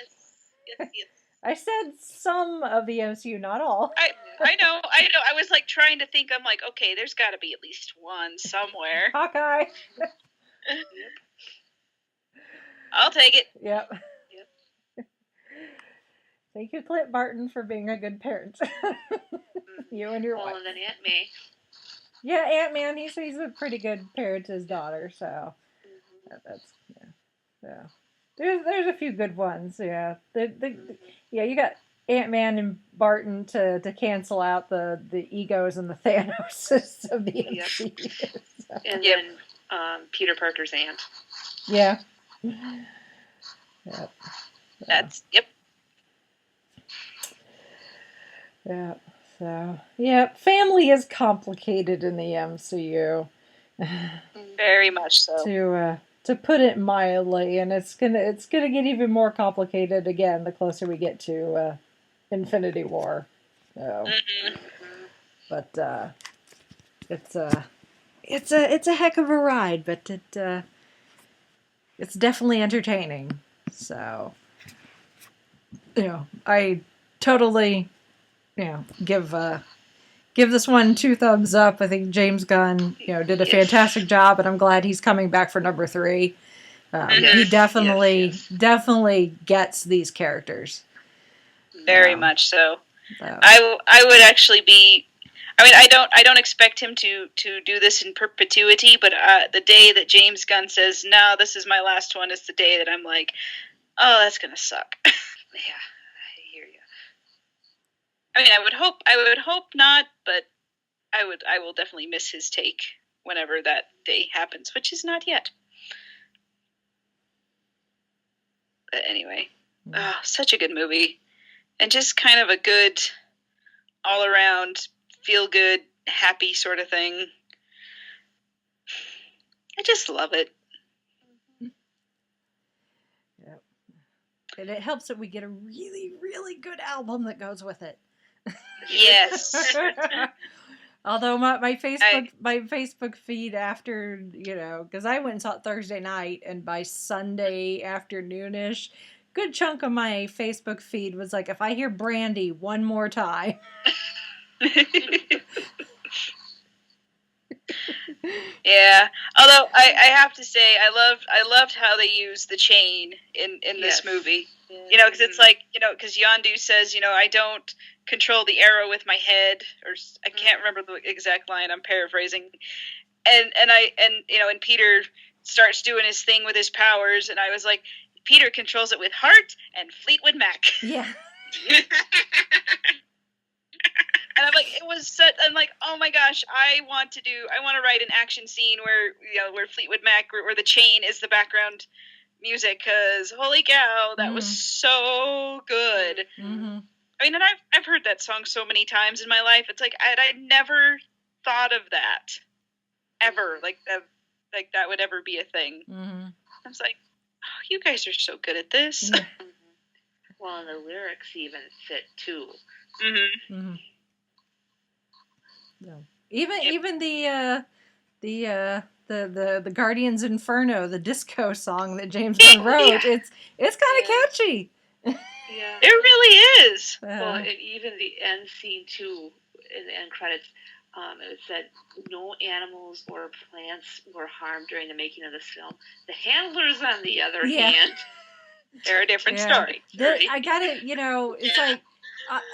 S2: I said some of the MCU, not all.
S3: I know. I was like trying to think. I'm like, okay, there's got to be at least one somewhere.
S2: Hawkeye.
S3: I'll take it.
S2: Yep. Thank you, Clint Barton, for being a good parent. You and your wife.
S4: And then Aunt May.
S2: Yeah, Ant-Man, he's a pretty good parent to his daughter, so that's yeah. There's a few good ones, yeah. Yeah, you got Ant-Man and Barton to cancel out the egos and the Thanoses of the MCU. So.
S4: And then Peter Parker's aunt.
S2: Yeah. Yep.
S3: That's yep.
S2: Yeah. So family is complicated in the MCU.
S3: Very much so.
S2: To put it mildly, and it's gonna get even more complicated again the closer we get to Infinity War. So, but it's a heck of a ride, but it's definitely entertaining. So, I totally, give this one 2 thumbs up. I think James Gunn, did a fantastic job, and I'm glad he's coming back for number 3. He definitely gets these characters.
S3: Very much so. I would actually be. I mean, I don't expect him to do this in perpetuity, but the day that James Gunn says, "No, this is my last one," is the day that I'm like, "Oh, that's gonna suck."
S4: Yeah, I hear you.
S3: I mean, I would hope not, but I will definitely miss his take whenever that day happens, which is not yet. But anyway, such a good movie, and just kind of a good, all around, feel good, happy sort of thing. I just love it.
S2: Yep. And it helps that we get a really, really good album that goes with it.
S3: Yes.
S2: Although my Facebook feed after, because I went and saw it Thursday night, and by Sunday afternoonish, good chunk of my Facebook feed was like, if I hear Brandy one more time.
S3: Yeah. Although I have to say, I loved how they used the chain in this movie. Yeah. Because it's like, because Yondu says, I don't control the arrow with my head, or I can't remember the exact line. I'm paraphrasing. And Peter starts doing his thing with his powers, and I was like, Peter controls it with heart and Fleetwood Mac.
S2: Yeah.
S3: And I'm like, oh my gosh, I want to write an action scene where Fleetwood Mac, where the chain is the background music, because holy cow, that was so good.
S2: Mm-hmm.
S3: I mean, and I've heard that song so many times in my life. It's like I never thought of that ever, like that would ever be a thing.
S2: Mm-hmm.
S3: I was like, oh, you guys are so good at this.
S2: Yeah.
S4: Well, and the lyrics even fit too.
S3: Mm-hmm.
S2: Mm-hmm. No. Even the Guardians Inferno, the disco song that James Gunn wrote, it's kind of catchy.
S4: Yeah,
S3: it really is.
S4: Well, and even the end scene too, in the end credits, it said no animals or plants were harmed during the making of this film. The handlers, on the other hand,
S3: they're a different story.
S2: I got it. It's like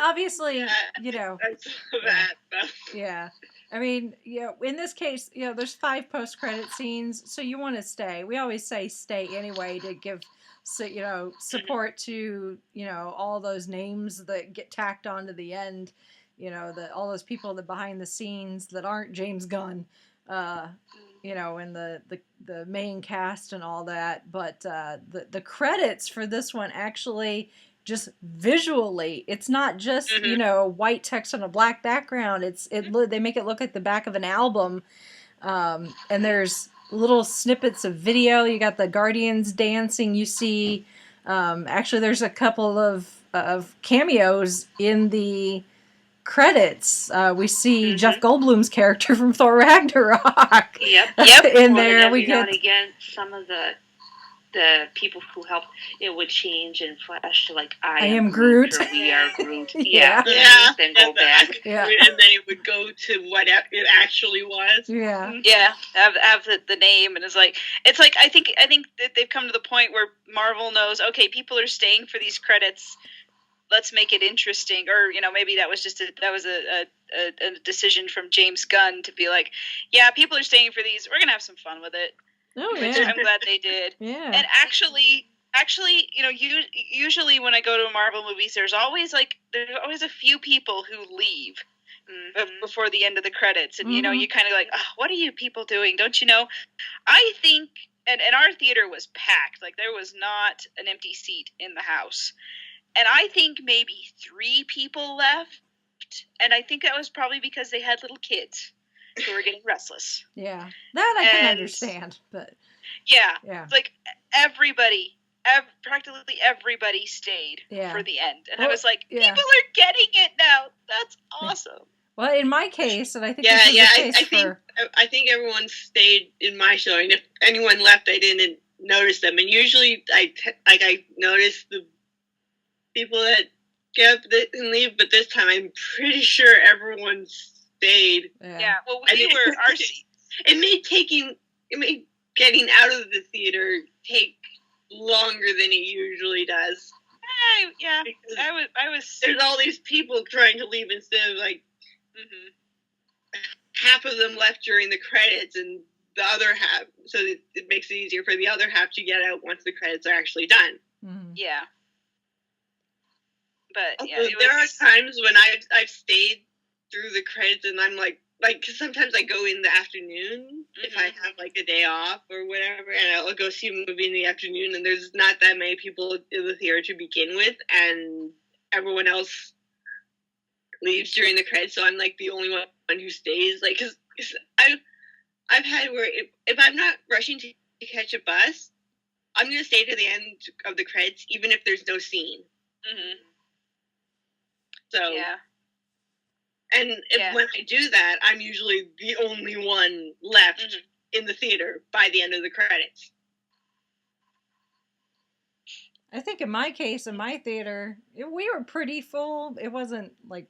S2: obviously, Yeah. I mean, in this case, there's 5 post-credit scenes, so you want to stay. We always say stay anyway to give, support to, all those names that get tacked onto the end, all those people that behind the scenes that aren't James Gunn, and the main cast and all that. But the credits for this one actually, just visually, it's not just white text on a black background. They make it look like the back of an album, and there's little snippets of video. You got the Guardians dancing. You see, actually, there's a couple of cameos in the credits. We see Jeff Goldblum's character from Thor Ragnarok.
S4: Yep.
S2: In there, we get
S4: again some of the people who helped. It would change in Flash to like I am Groot or we are Groot.
S5: Yeah.
S4: Then go back.
S5: Yeah. And then it would go to what it actually was.
S2: Yeah.
S3: Yeah. Have the name, and it's like I think that they've come to the point where Marvel knows, okay, people are staying for these credits let's make it interesting, or maybe that was just a decision from James Gunn to be like, yeah, people are staying for these, we're gonna have some fun with it.
S2: Oh
S3: Which
S2: yeah,
S3: I'm glad they did.
S2: Yeah.
S3: And actually, usually when I go to Marvel movies, there's always a few people who leave before the end of the credits, and you kind of like, oh, what are you people doing? Don't you know? I think, and our theater was packed, like there was not an empty seat in the house, and I think maybe 3 people left, and I think that was probably because they had little kids who were getting restless.
S2: Yeah, that I can understand, but
S3: yeah, like practically everybody stayed for the end, and I was like, people are getting it now. That's awesome.
S2: Well, in my case, and I think this is the case
S5: I think everyone stayed in my showing. If anyone left, I didn't notice them, and usually I notice the people that get up and leave, but this time I'm pretty sure everyone stayed.
S3: Yeah. Well,
S5: it made getting out of the theater take longer than it usually does. I was. There's all these people trying to leave instead of like half of them left during the credits, and the other half, so it makes it easier for the other half to get out once the credits are actually done.
S2: Mm-hmm.
S3: Yeah. But
S5: there are times when I've stayed through the credits, and I'm like, because sometimes I go in the afternoon if I have like a day off or whatever, and I'll go see a movie in the afternoon, and there's not that many people in the theater to begin with, and everyone else leaves during the credits, so I'm like the only one who stays. Like, because I've had where if I'm not rushing to catch a bus, I'm gonna stay to the end of the credits, even if there's no scene.
S3: Mm-hmm.
S5: So and when I do that, I'm usually the only one left in the theater by the end of the credits.
S2: I think in my case, in my theater, we were pretty full. It wasn't like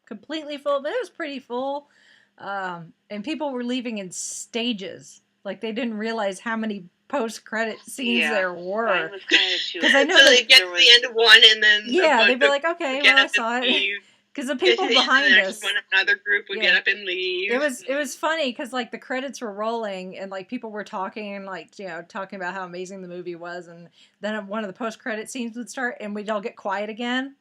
S2: completely full, but it was pretty full. And people were leaving in stages. Like they didn't realize how many post-credit scenes there were. Because I know
S5: they get to the end of one, and then
S2: they'd be like, okay, well, I saw it. Because the people behind us,
S5: another group would get up and leave.
S2: It was funny because like the credits were rolling and like people were talking and like talking about how amazing the movie was, and then one of the post-credit scenes would start and we'd all get quiet again,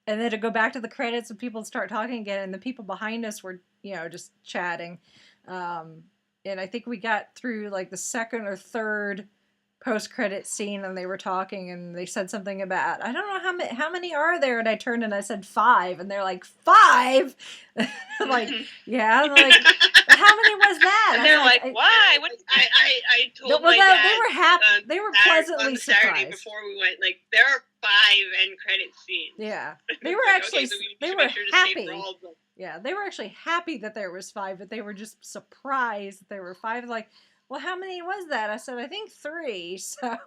S2: and then it'd go back to the credits and people would start talking again, and the people behind us were just chatting, and I think we got through like the second or third post-credit scene, and they were talking, and they said something about, I don't know how many are there, and I turned and I said 5, and they're like, 5? I'm like, yeah. I'm like, how many was that?
S3: And they're like, why?
S5: I told my dad.
S2: They were happy. They were pleasantly
S5: on Saturday
S2: surprised.
S5: Before we went, like, there are 5 end credit scenes.
S2: Yeah, they were actually they were happy. Yeah, they were actually happy that there was 5, but they were just surprised that there were 5. Like, well, how many was that? I said, I think 3. So,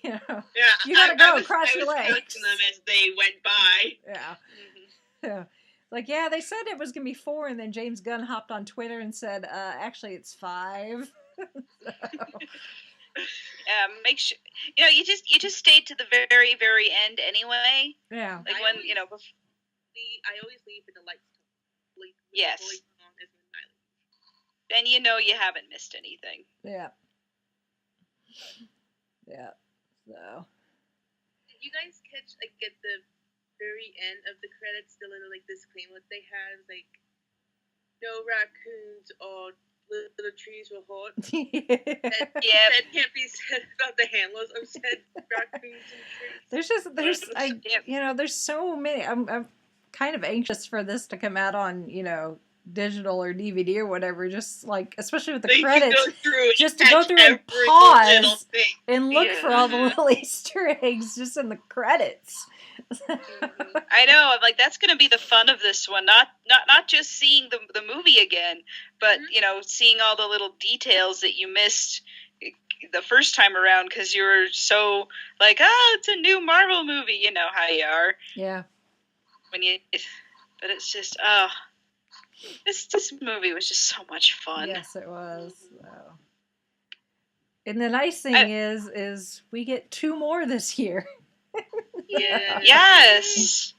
S2: you gotta go across your legs. I was counting them
S5: as they went by.
S2: Yeah. Yeah. Like, yeah, they said it was gonna be 4, and then James Gunn hopped on Twitter and said, actually, it's 5.
S3: Make sure you just stayed to the very, very end anyway.
S2: Yeah.
S3: Like I
S5: always leave in the lights.
S3: Yes. Then you haven't missed anything.
S2: Yeah. Yeah. So.
S5: Did you guys catch at the very end of the credits the little disclaimer they had, no raccoons or little trees were hurt? That can't be said about the handlers of said raccoons and trees.
S2: There's so many. I'm kind of anxious for this to come out on digital or DVD or whatever, just especially with the credits, just to go through and pause and look for all the little Easter eggs just in the credits.
S3: I know, that's going to be the fun of this one, not just seeing the movie again, but seeing all the little details that you missed the first time around because you were so it's a new Marvel movie, you know how you are.
S2: Yeah.
S3: But it's just this movie was just so much fun.
S2: Yes, it was. So. And the nice thing is we get 2 more this year.
S4: Yeah.
S3: Yes.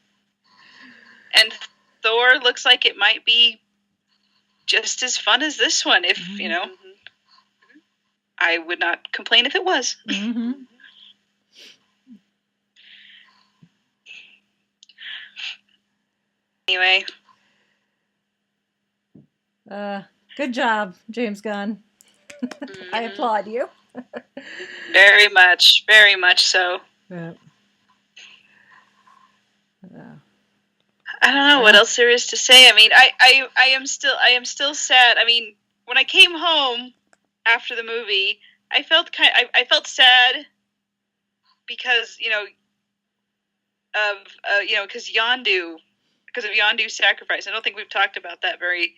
S3: And Thor looks like it might be just as fun as this one, if, you know, I would not complain if it was.
S2: Mm-hmm.
S3: Anyway.
S2: Good job, James Gunn. I applaud you.
S3: Very much so.
S2: Yeah.
S3: I don't know what else there is to say. I mean, I am still sad. I mean, when I came home after the movie, I felt I felt sad because, you know, of because of Yondu's sacrifice. I don't think we've talked about that very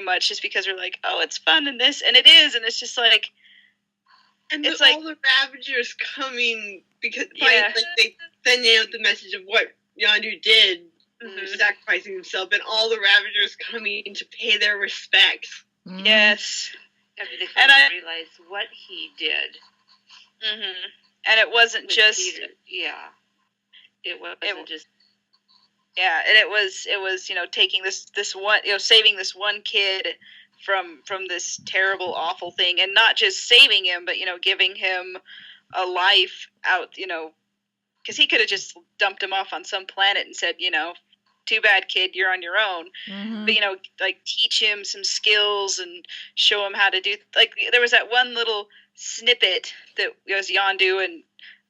S3: much, just because we're like, oh, it's fun and this, and it is, and it's just like,
S5: and
S3: it's
S5: all
S3: like
S5: the Ravagers coming because like they sending out the message of what Yondu did, sacrificing himself, and all the Ravagers coming to pay their respects.
S3: Yes,
S4: and I realized what he did.
S3: And it wasn't just
S4: Peter. It wasn't just.
S3: Yeah, and it was taking this one, saving this one kid from this terrible, awful thing, and not just saving him, but giving him a life out, because he could have just dumped him off on some planet and said, too bad, kid, you're on your own. But like, teach him some skills and show him how to do. Like, there was that one little snippet that was Yondu and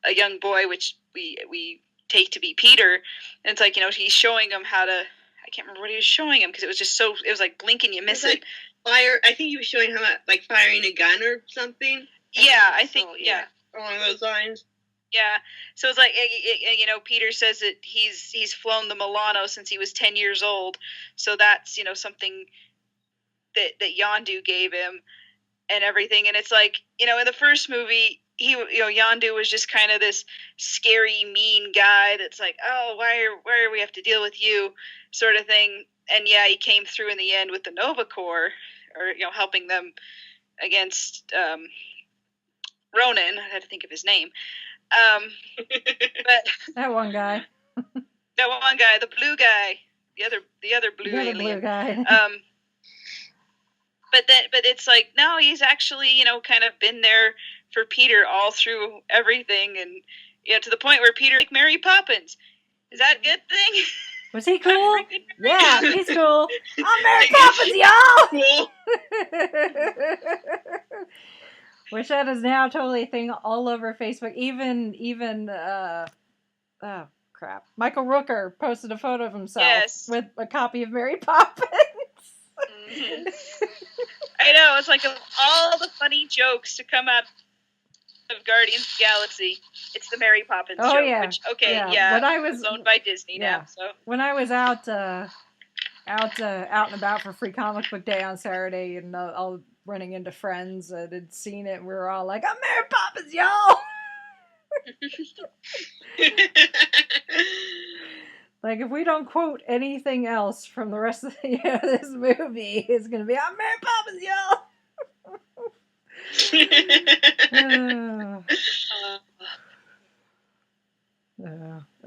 S3: a young boy, which we take to be Peter, and it's like, he's showing him how to. I can't remember what he was showing him, because it was just so. It was like blink and you miss it.
S5: Fire. I think he was showing him like firing a gun or something.
S3: Yeah, I think
S5: along those lines.
S3: Yeah, so it's like, Peter says that he's flown the Milano since he was 10 years old, so that's something that Yondu gave him and everything, and it's like, in the first movie, Yondu was just kind of this scary, mean guy that's like, oh, why are we have to deal with you, sort of thing. And yeah, he came through in the end with the Nova Corps, or helping them against Ronan. I had to think of his name. But
S2: that one guy,
S3: the blue guy, the other blue alien.
S2: Blue guy.
S3: But it's like, no, he's actually, kind of been there for Peter all through everything, and to the point where Peter like Mary Poppins. Is that a good thing?
S2: Was he cool? Yeah, he's cool. I'm Mary Poppins, y'all. Which that is now totally a thing all over Facebook. Even oh crap, Michael Rooker posted a photo of himself with a copy of Mary Poppins.
S3: I know, it's like, of all the funny jokes to come out of Guardians of the Galaxy, it's the Mary Poppins joke.
S2: Yeah.
S3: Which,
S2: when I was
S3: owned by Disney now. So
S2: when I was out and about for Free Comic Book Day on Saturday, and all running into friends that had seen it, and we were all like, "I'm Mary Poppins, y'all!" Like, if we don't quote anything else from the rest of this movie, it's gonna be, "I'm Mary Poppins, y'all!"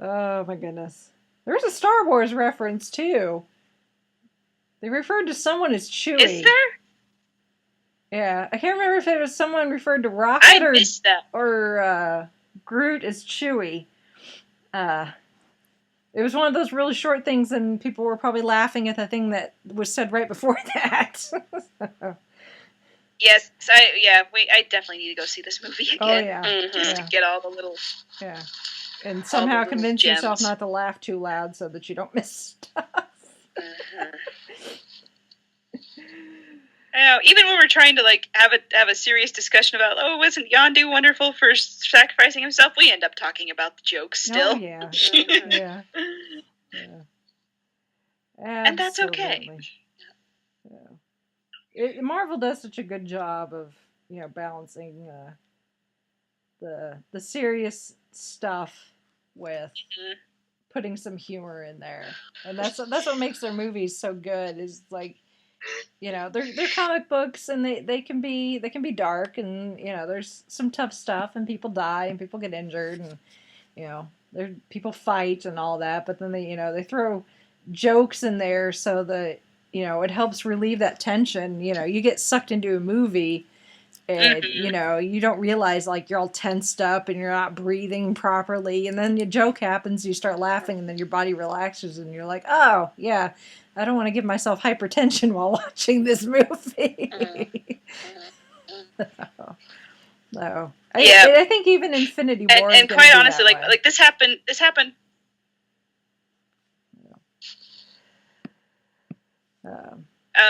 S2: Oh my goodness. There's a Star Wars reference too. They referred to someone as Chewie.
S3: Is there?
S2: Yeah, I can't remember if it was someone referred to Rocket or Groot as Chewie. It was one of those really short things, and people were probably laughing at the thing that was said right before that.
S3: Yes, I definitely need to go see this movie again.
S2: Oh yeah,
S3: just to get all the little
S2: and somehow convince yourself not to laugh too loud so that you don't miss stuff.
S3: I know, even when we're trying to like have a serious discussion about, oh, wasn't Yondu wonderful for sacrificing himself, we end up talking about the jokes still.
S2: Oh yeah, yeah.
S3: And that's okay.
S2: Marvel does such a good job of balancing the serious stuff with putting some humor in there, and that's what makes their movies so good. Is like, they're comic books, and they can be dark, and there's some tough stuff, and people die and people get injured, and people fight and all that, but then they throw jokes in there so that, it helps relieve that tension. You get sucked into a movie and, you don't realize, like, you're all tensed up and you're not breathing properly. And then your joke happens, you start laughing, and then your body relaxes and you're like, oh, yeah, I don't want to give myself hypertension while watching this movie. No. I think even Infinity War
S3: and quite honestly, like this happened.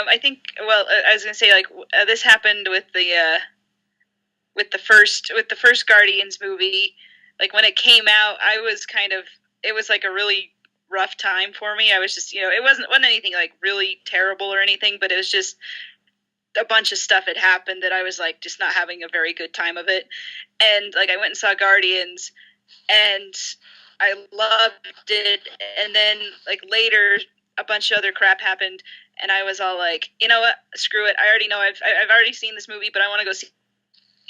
S3: I think. Well, I was gonna say, like, this happened with the first Guardians movie. Like, when it came out, it was like a really rough time for me. I was just, it wasn't anything like really terrible or anything, but it was just a bunch of stuff had happened that I was like just not having a very good time of it. And like, I went and saw Guardians and I loved it. And then like later, a bunch of other crap happened, and I was all like, you know what, screw it. I already know I've already seen this movie, but I want to go see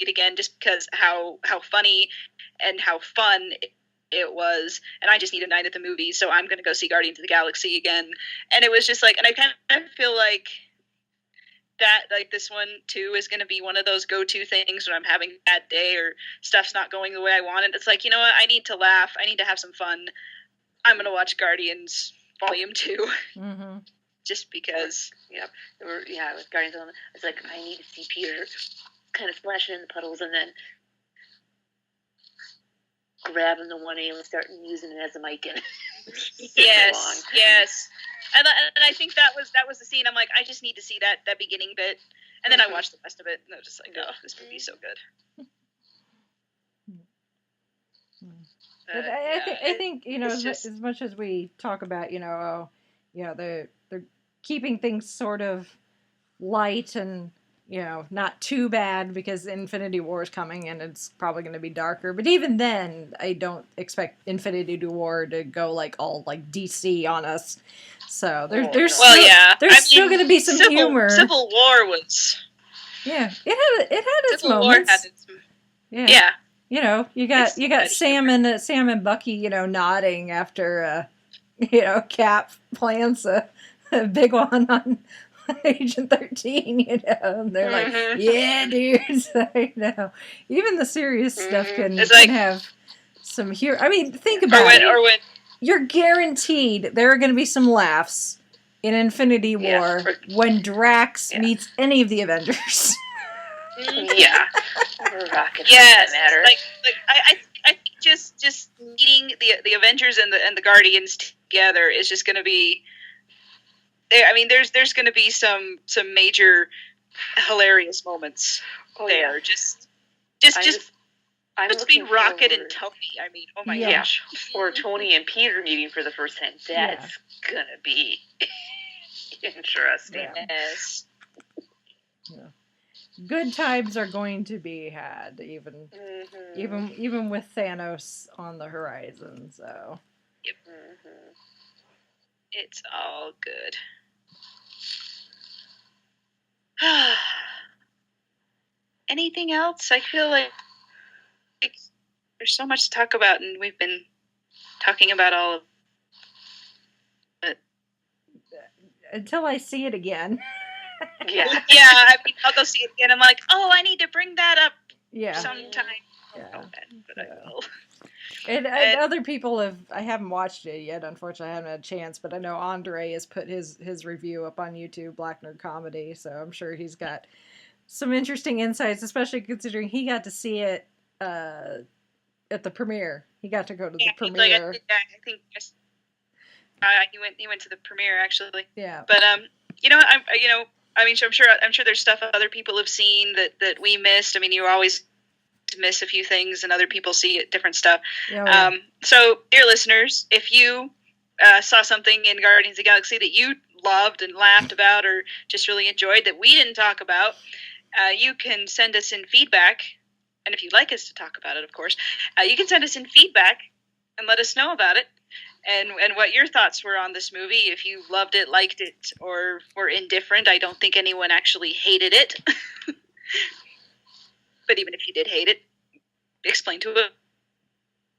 S3: it again just because how funny and how fun it was, and I just need a night at the movies, so I'm going to go see Guardians of the Galaxy again. And it was just like, and I kind of feel like that, like, this one too is going to be one of those go-to things when I'm having a bad day or stuff's not going the way I want it. It's like, you know what, I need to laugh, I need to have some fun. I'm going to watch Guardians Volume 2.
S2: Mm-hmm.
S3: Just because.
S4: With Guardians, it's like, I need to see Peter kind of splashing in the puddles and then grabbing the 1A and starting using it as a mic and
S3: yes. And I think that was the scene. I'm like, I just need to see that beginning bit, and then I watched the rest of it, and I was just like, oh, this movie's so good.
S2: But I think as much as we talk about, they're keeping things sort of light and, not too bad because Infinity War is coming and it's probably going to be darker. But even then, I don't expect Infinity War to go like all like DC on us. So there's still going to be some humor.
S3: Civil War was.
S2: Yeah, it had its
S3: Civil
S2: moments.
S3: War had its,
S2: yeah. You got Sam and Bucky, nodding after Cap plants a big one on Agent 13, and they're like, yeah, dudes. I know. Even the serious stuff can have some humor. I mean, think about it. You're guaranteed there are going to be some laughs in Infinity War when Drax meets any of the Avengers.
S3: Yeah.
S4: Matter.
S3: Like I just meeting the Avengers and the Guardians together is just going to be. I mean, there's going to be some major hilarious moments there. Just be Rocket and Tony. I mean, oh my gosh.
S4: Or Tony and Peter meeting for the first time. That's gonna be interesting.
S3: Yes.
S2: Yeah. Good times are going to be had, even with Thanos on the horizon. So.
S3: Yep. It's all good. Anything else? I feel like there's so much to talk about, and we've been talking about all of it.
S2: Until I see it again.
S3: Yeah. I mean, I'll go see it again. I'm like, oh, I need to bring that up sometime.
S2: Yeah.
S3: But I will.
S2: And other people I haven't watched it yet, unfortunately I haven't had a chance, but I know Andre has put his review up on YouTube, Black Nerd Comedy, so I'm sure he's got some interesting insights, especially considering he got to see it at the premiere. He got to go to the premiere.
S3: I think he went to the premiere actually.
S2: Yeah.
S3: But I'm sure there's stuff other people have seen that we missed. I mean, you always miss a few things and other people see different stuff. So, dear listeners, if you saw something in Guardians of the Galaxy that you loved and laughed about or just really enjoyed that we didn't talk about, you can send us in feedback. And if you'd like us to talk about it, of course, you can send us in feedback and let us know about it and what your thoughts were on this movie. If you loved it, liked it, or were indifferent. I don't think anyone actually hated it. But even if you did hate it, explain to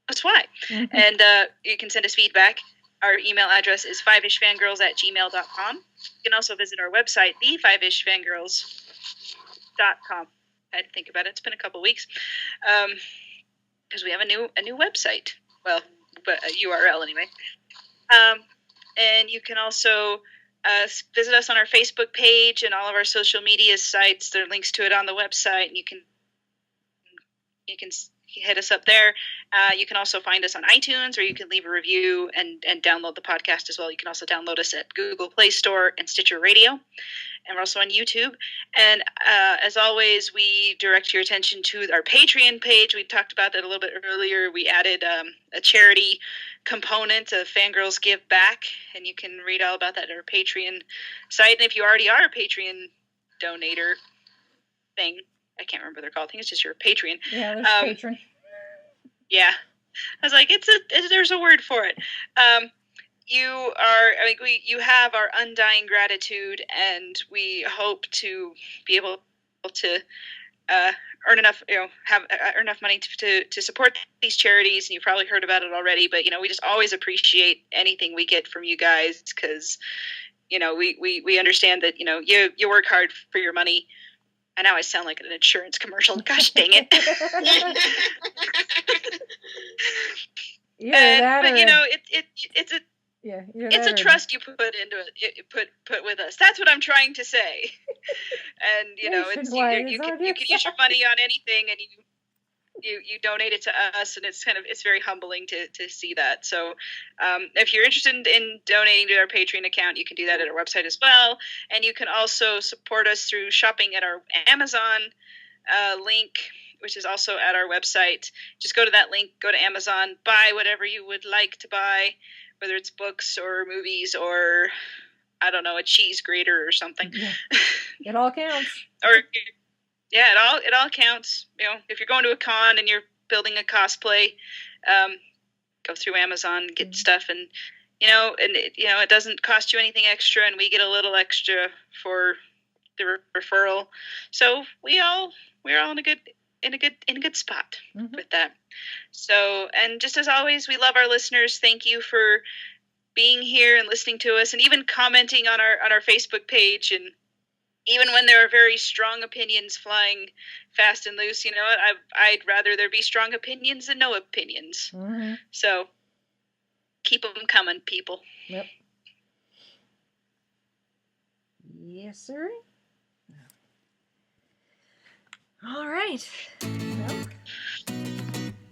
S3: us why. And you can send us feedback. Our email address is 5ishfangirls@gmail.com. You can also visit our website, the5ishfangirls.com. I had to think about it. It's been a couple weeks. Because we have a new website. Well, but a URL anyway. And you can also visit us on our Facebook page and all of our social media sites. There are links to it on the website, and you can hit us up there. You can also find us on iTunes, or you can leave a review and download the podcast as well. You can also download us at Google Play Store and Stitcher Radio. And we're also on YouTube. And as always, we direct your attention to our Patreon page. We talked about that a little bit earlier. We added a charity component of Fangirls Give Back, and you can read all about that at our Patreon site. And if you already are a Patreon donator thing, I can't remember what they're called. I think it's just your Patreon.
S2: Yeah, there's patron.
S3: Yeah. I was like, there's a word for it. You have our undying gratitude, and we hope to be able to earn enough money to support these charities. And you've probably heard about it already, but we just always appreciate anything we get from you guys, because we understand that you work hard for your money. And now I sound like an insurance commercial. Gosh dang it! It's a trust you put into it. Put with us. That's what I'm trying to say. And you can use your money on anything, and you donate it to us, and it's very humbling to see that. So if you're interested in donating to our Patreon account, you can do that at our website as well. And you can also support us through shopping at our Amazon link, which is also at our website. Just go to that link, go to Amazon, buy whatever you would like to buy, whether it's books or movies or, I don't know, a cheese grater or something.
S2: Yeah. It all counts.
S3: Yeah, it all counts. If you're going to a con and you're building a cosplay, go through Amazon, get stuff, and it doesn't cost you anything extra, and we get a little extra for the referral. So we're all in a good spot with that. So, and just as always, we love our listeners. Thank you for being here and listening to us, and even commenting on our Facebook page. And even when there are very strong opinions flying fast and loose, I'd rather there be strong opinions than no opinions. Mm-hmm. So keep them coming, people.
S2: Yep. Yes, sir. All right. Well,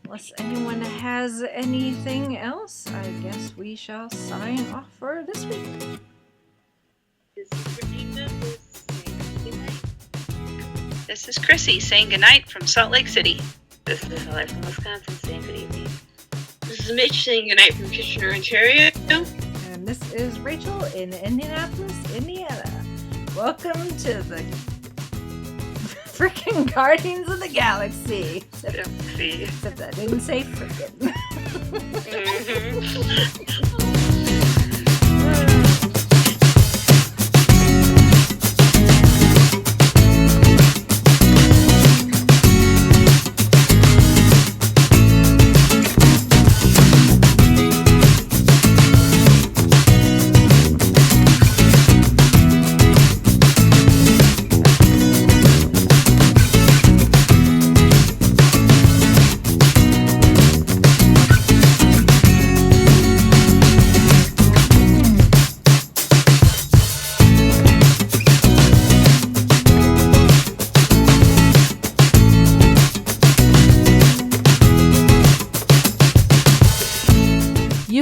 S2: unless anyone has anything else, I guess we shall sign off for this week.
S3: This is Chrissy saying goodnight from Salt Lake City.
S4: This is Holly from Wisconsin saying good evening.
S5: This is Mitch saying goodnight from Kitchener, Ontario.
S2: And this is Rachel in Indianapolis, Indiana. Welcome to the freaking Guardians of the Galaxy. Except I didn't say frickin'.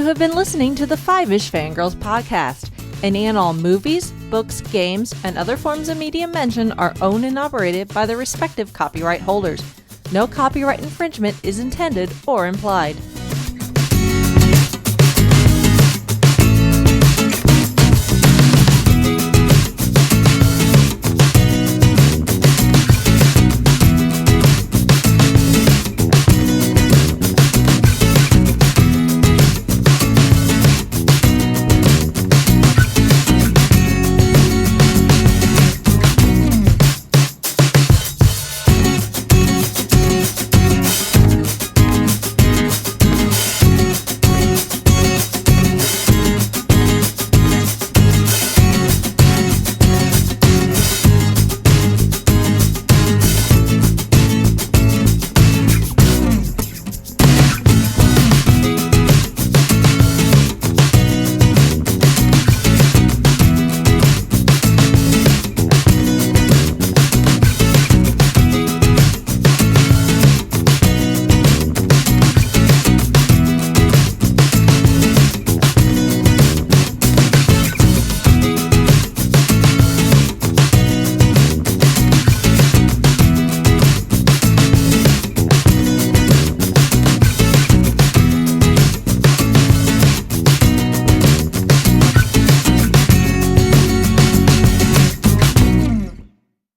S6: Have been listening to the 5-ish Fangirls podcast. Any and all movies, books, games, and other forms of media mentioned are owned and operated by the respective copyright holders. No copyright infringement is intended or implied.